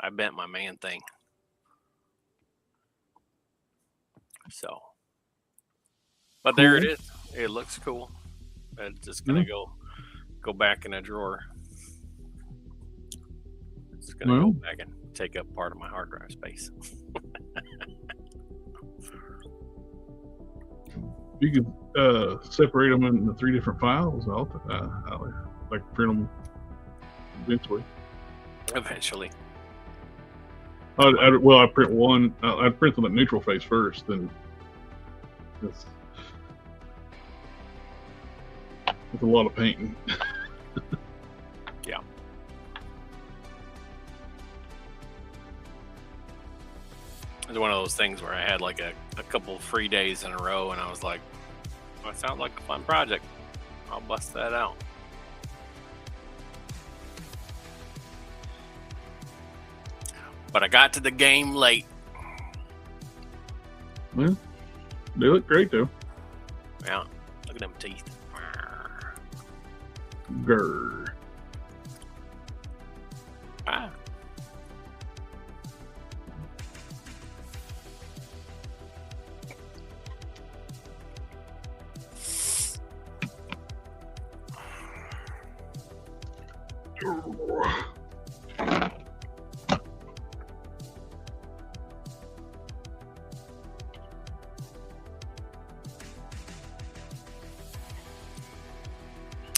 I Bent My Man thing. So, but there it is. It looks cool. It's just gonna go back in a drawer. It's gonna go back and take up part of my hard drive space. You could separate them into 3 different files. I'll like print them eventually. Eventually. I print one. I'd print them at neutral face first, then it's a lot of painting. Yeah. It was one of those things where I had like a couple free days in a row, and I was like, well, that sounds like a fun project. I'll bust that out. But I got to the game late. Well, they look great though. Yeah, look at them teeth. Grr. Ah.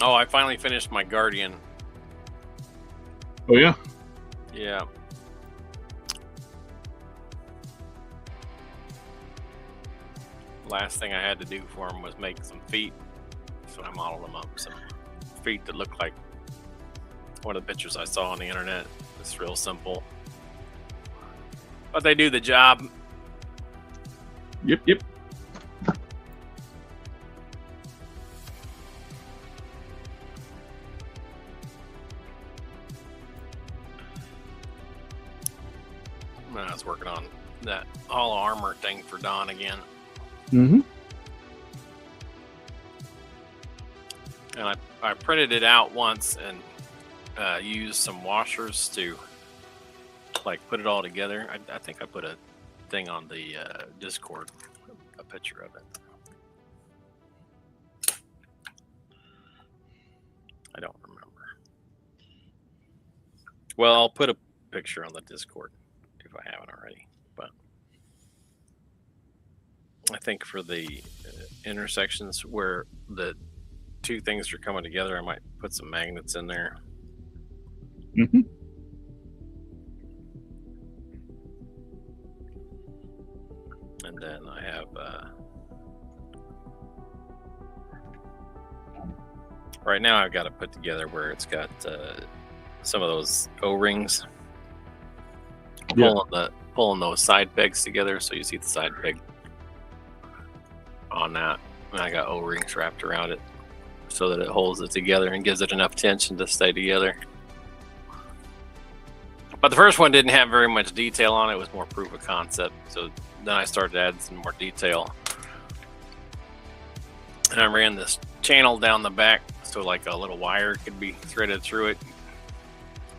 Oh, I finally finished my Guardian. Oh yeah. Yeah. last thing I had to do for him was make some feet. So I modeled them up. Some feet that look like one of the pictures I saw on the internet. It's real simple, but they do the job. Yep. I was working on that hollow armor thing for Don again. Mm-hmm. And I printed it out once and used some washers to like put it all together. I think I put a thing on the Discord, a picture of it. I don't remember. Well, I'll put a picture on the Discord if I haven't already. But I think for the intersections where the two things are coming together, I might put some magnets in there. Mm-hmm. And then I have right now I've got it put together where it's got some of those O-rings. Pulling those side pegs together, so you see the side peg on that, and I got O-rings wrapped around it so that it holds it together and gives it enough tension to stay together. But the first one didn't have very much detail on it. It was more proof of concept. So then I started adding some more detail. And I ran this channel down the back so like a little wire could be threaded through it.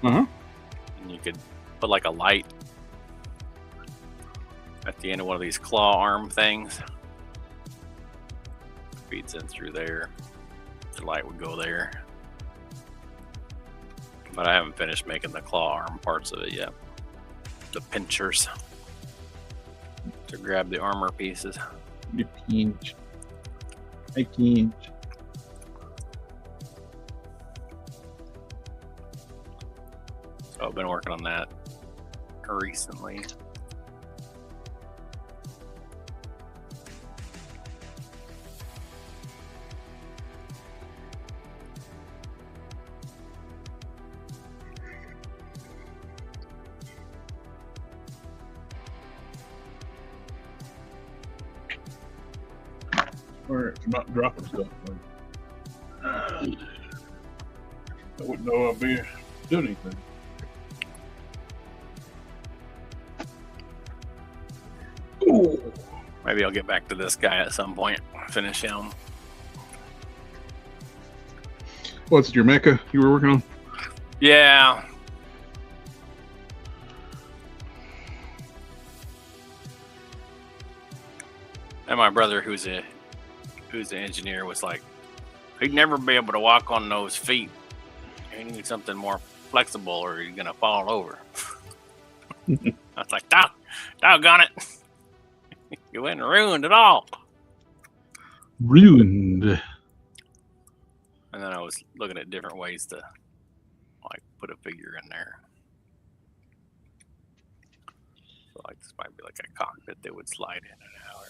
Uh-huh. And you could put like a light at the end of one of these claw arm things. Feeds in through there. The light would go there. But I haven't finished making the claw arm parts of it yet. The pinchers to grab the armor pieces. You pinch. I pinch. So I've been working on that recently. Or it's not dropping stuff. I wouldn't know I'd be doing anything. Ooh. Maybe I'll get back to this guy at some point. Finish him. What's your mecha you were working on? Yeah. And my brother, who's an engineer, was like, he'd never be able to walk on those feet. You need something more flexible or you're going to fall over. I was like, doggone it. You went and ruined it all. Ruined. And then I was looking at different ways to like put a figure in there. So like this might be like a cockpit that would slide in and out.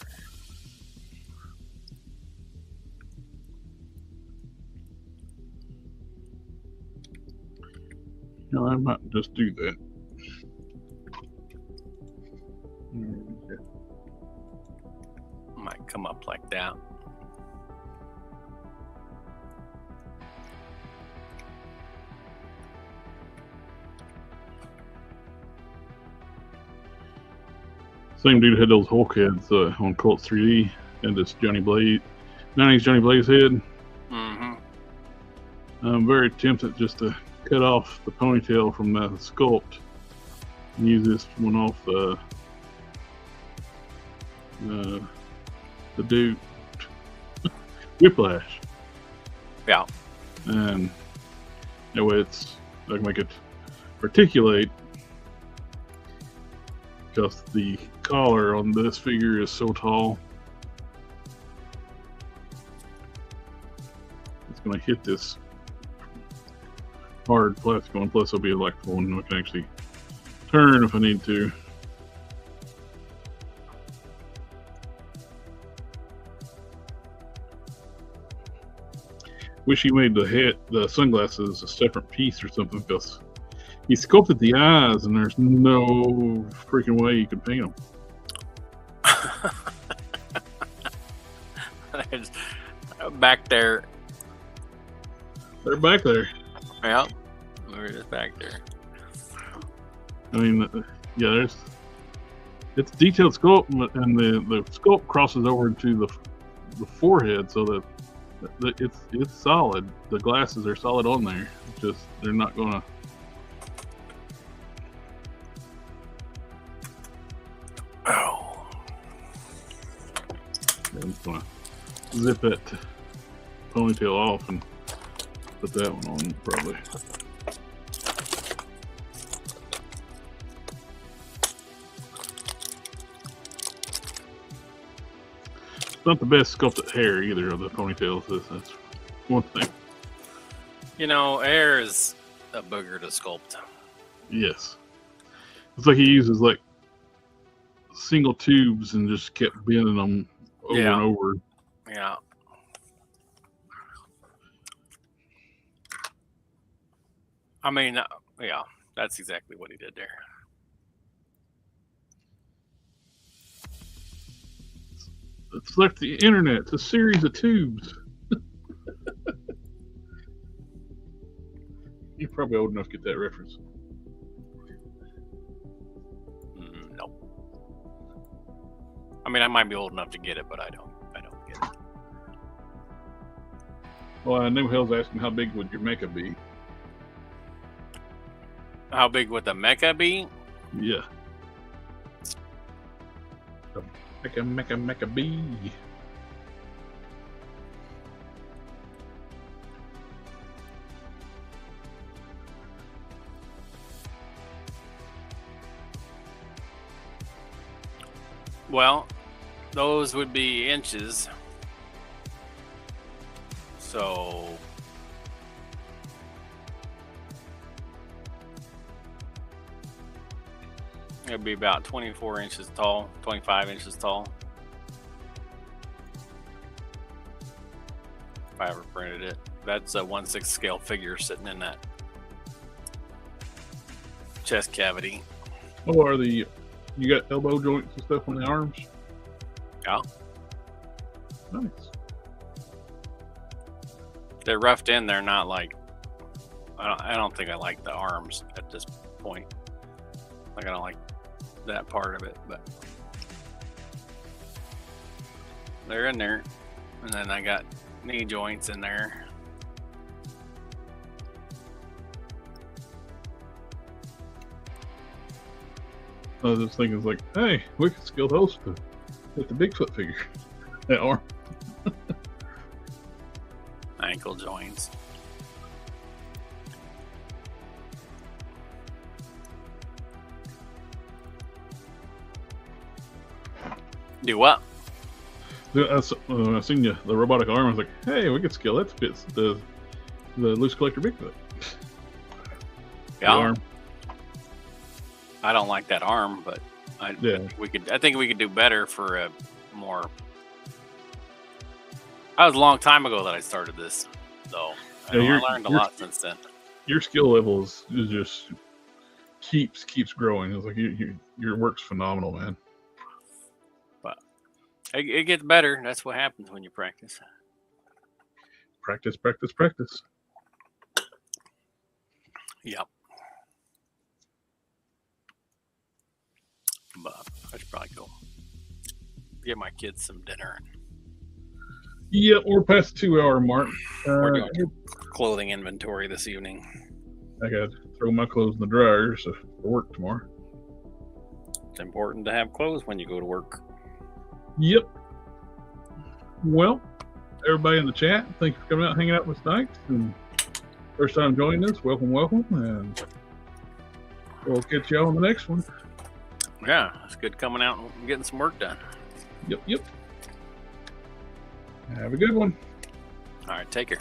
No, I might just do that. Might come up like that. Same dude had those Hulk heads on Cult 3D and this Johnny Blaze, 90s Johnny Blaze head. Mm-hmm. I'm very tempted just to cut off the ponytail from the Sculpt and use this one off the dude Whiplash. Yeah. And that way I can make it articulate, because the collar on this figure is so tall. It's going to hit this hard plastic one, plus it'll be electrical and I can actually turn if I need to. Wish he made the sunglasses a separate piece or something, because he sculpted the eyes and there's no freaking way you could paint them. There's back there. They're back there. Yeah, they're just back there. I mean, yeah, it's detailed sculpt, and the sculpt crosses over into the forehead, so that it's solid. The glasses are solid on there. It's just they're not gonna. Oh. I'm just gonna zip that ponytail off and put that one on probably. It's not the best sculpted hair either of the ponytails. That's one thing. You know, hair is a booger to sculpt. Yes. It's like he uses like single tubes and just kept bending them over and over. Yeah. I mean, yeah, that's exactly what he did there. It's like the internet. It's a series of tubes. You're probably old enough to get that reference. No. I mean, I might be old enough to get it, but I don't get it. Well, I know Hell's asking how big would your mecha be? How big would the mecha be? Yeah. Mecha be. Well, those would be inches. So it'd be about 24 inches tall, 25 inches tall. If I ever printed it. That's a 1/6 scale figure sitting in that chest cavity. Oh, are you got elbow joints and stuff on the arms? Yeah. Nice. They're roughed in. They're not like, I don't think I like the arms at this point. Like, I don't like that part of it, but they're in there. And then I got knee joints in there. I was just thinking, it's like, hey, we could skill host with the Bigfoot figure. That arm. Ankle joints. Do what? I seen the robotic arm. I was like, hey, we could scale that to fit the loose collector Bigfoot. Yeah. The arm. I don't like that arm, but I think we could do better for a more. That was a long time ago that I started this, though. I learned a lot since then. Your skill level is just keeps growing. It's like your work's phenomenal, man. But it gets better. That's what happens when you practice. Practice. Yep. But I should probably go get my kids some dinner. Yeah, we're past the 2 hour mark. We're doing clothing inventory this evening. I got to throw my clothes in the dryer for work tomorrow. It's important to have clothes when you go to work. Yep. Well, everybody in the chat, thank you for coming out and hanging out with us tonight. And first time joining us, welcome. And we'll catch y'all on the next one. Yeah, it's good coming out and getting some work done. Yep. Have a good one. All right, take care.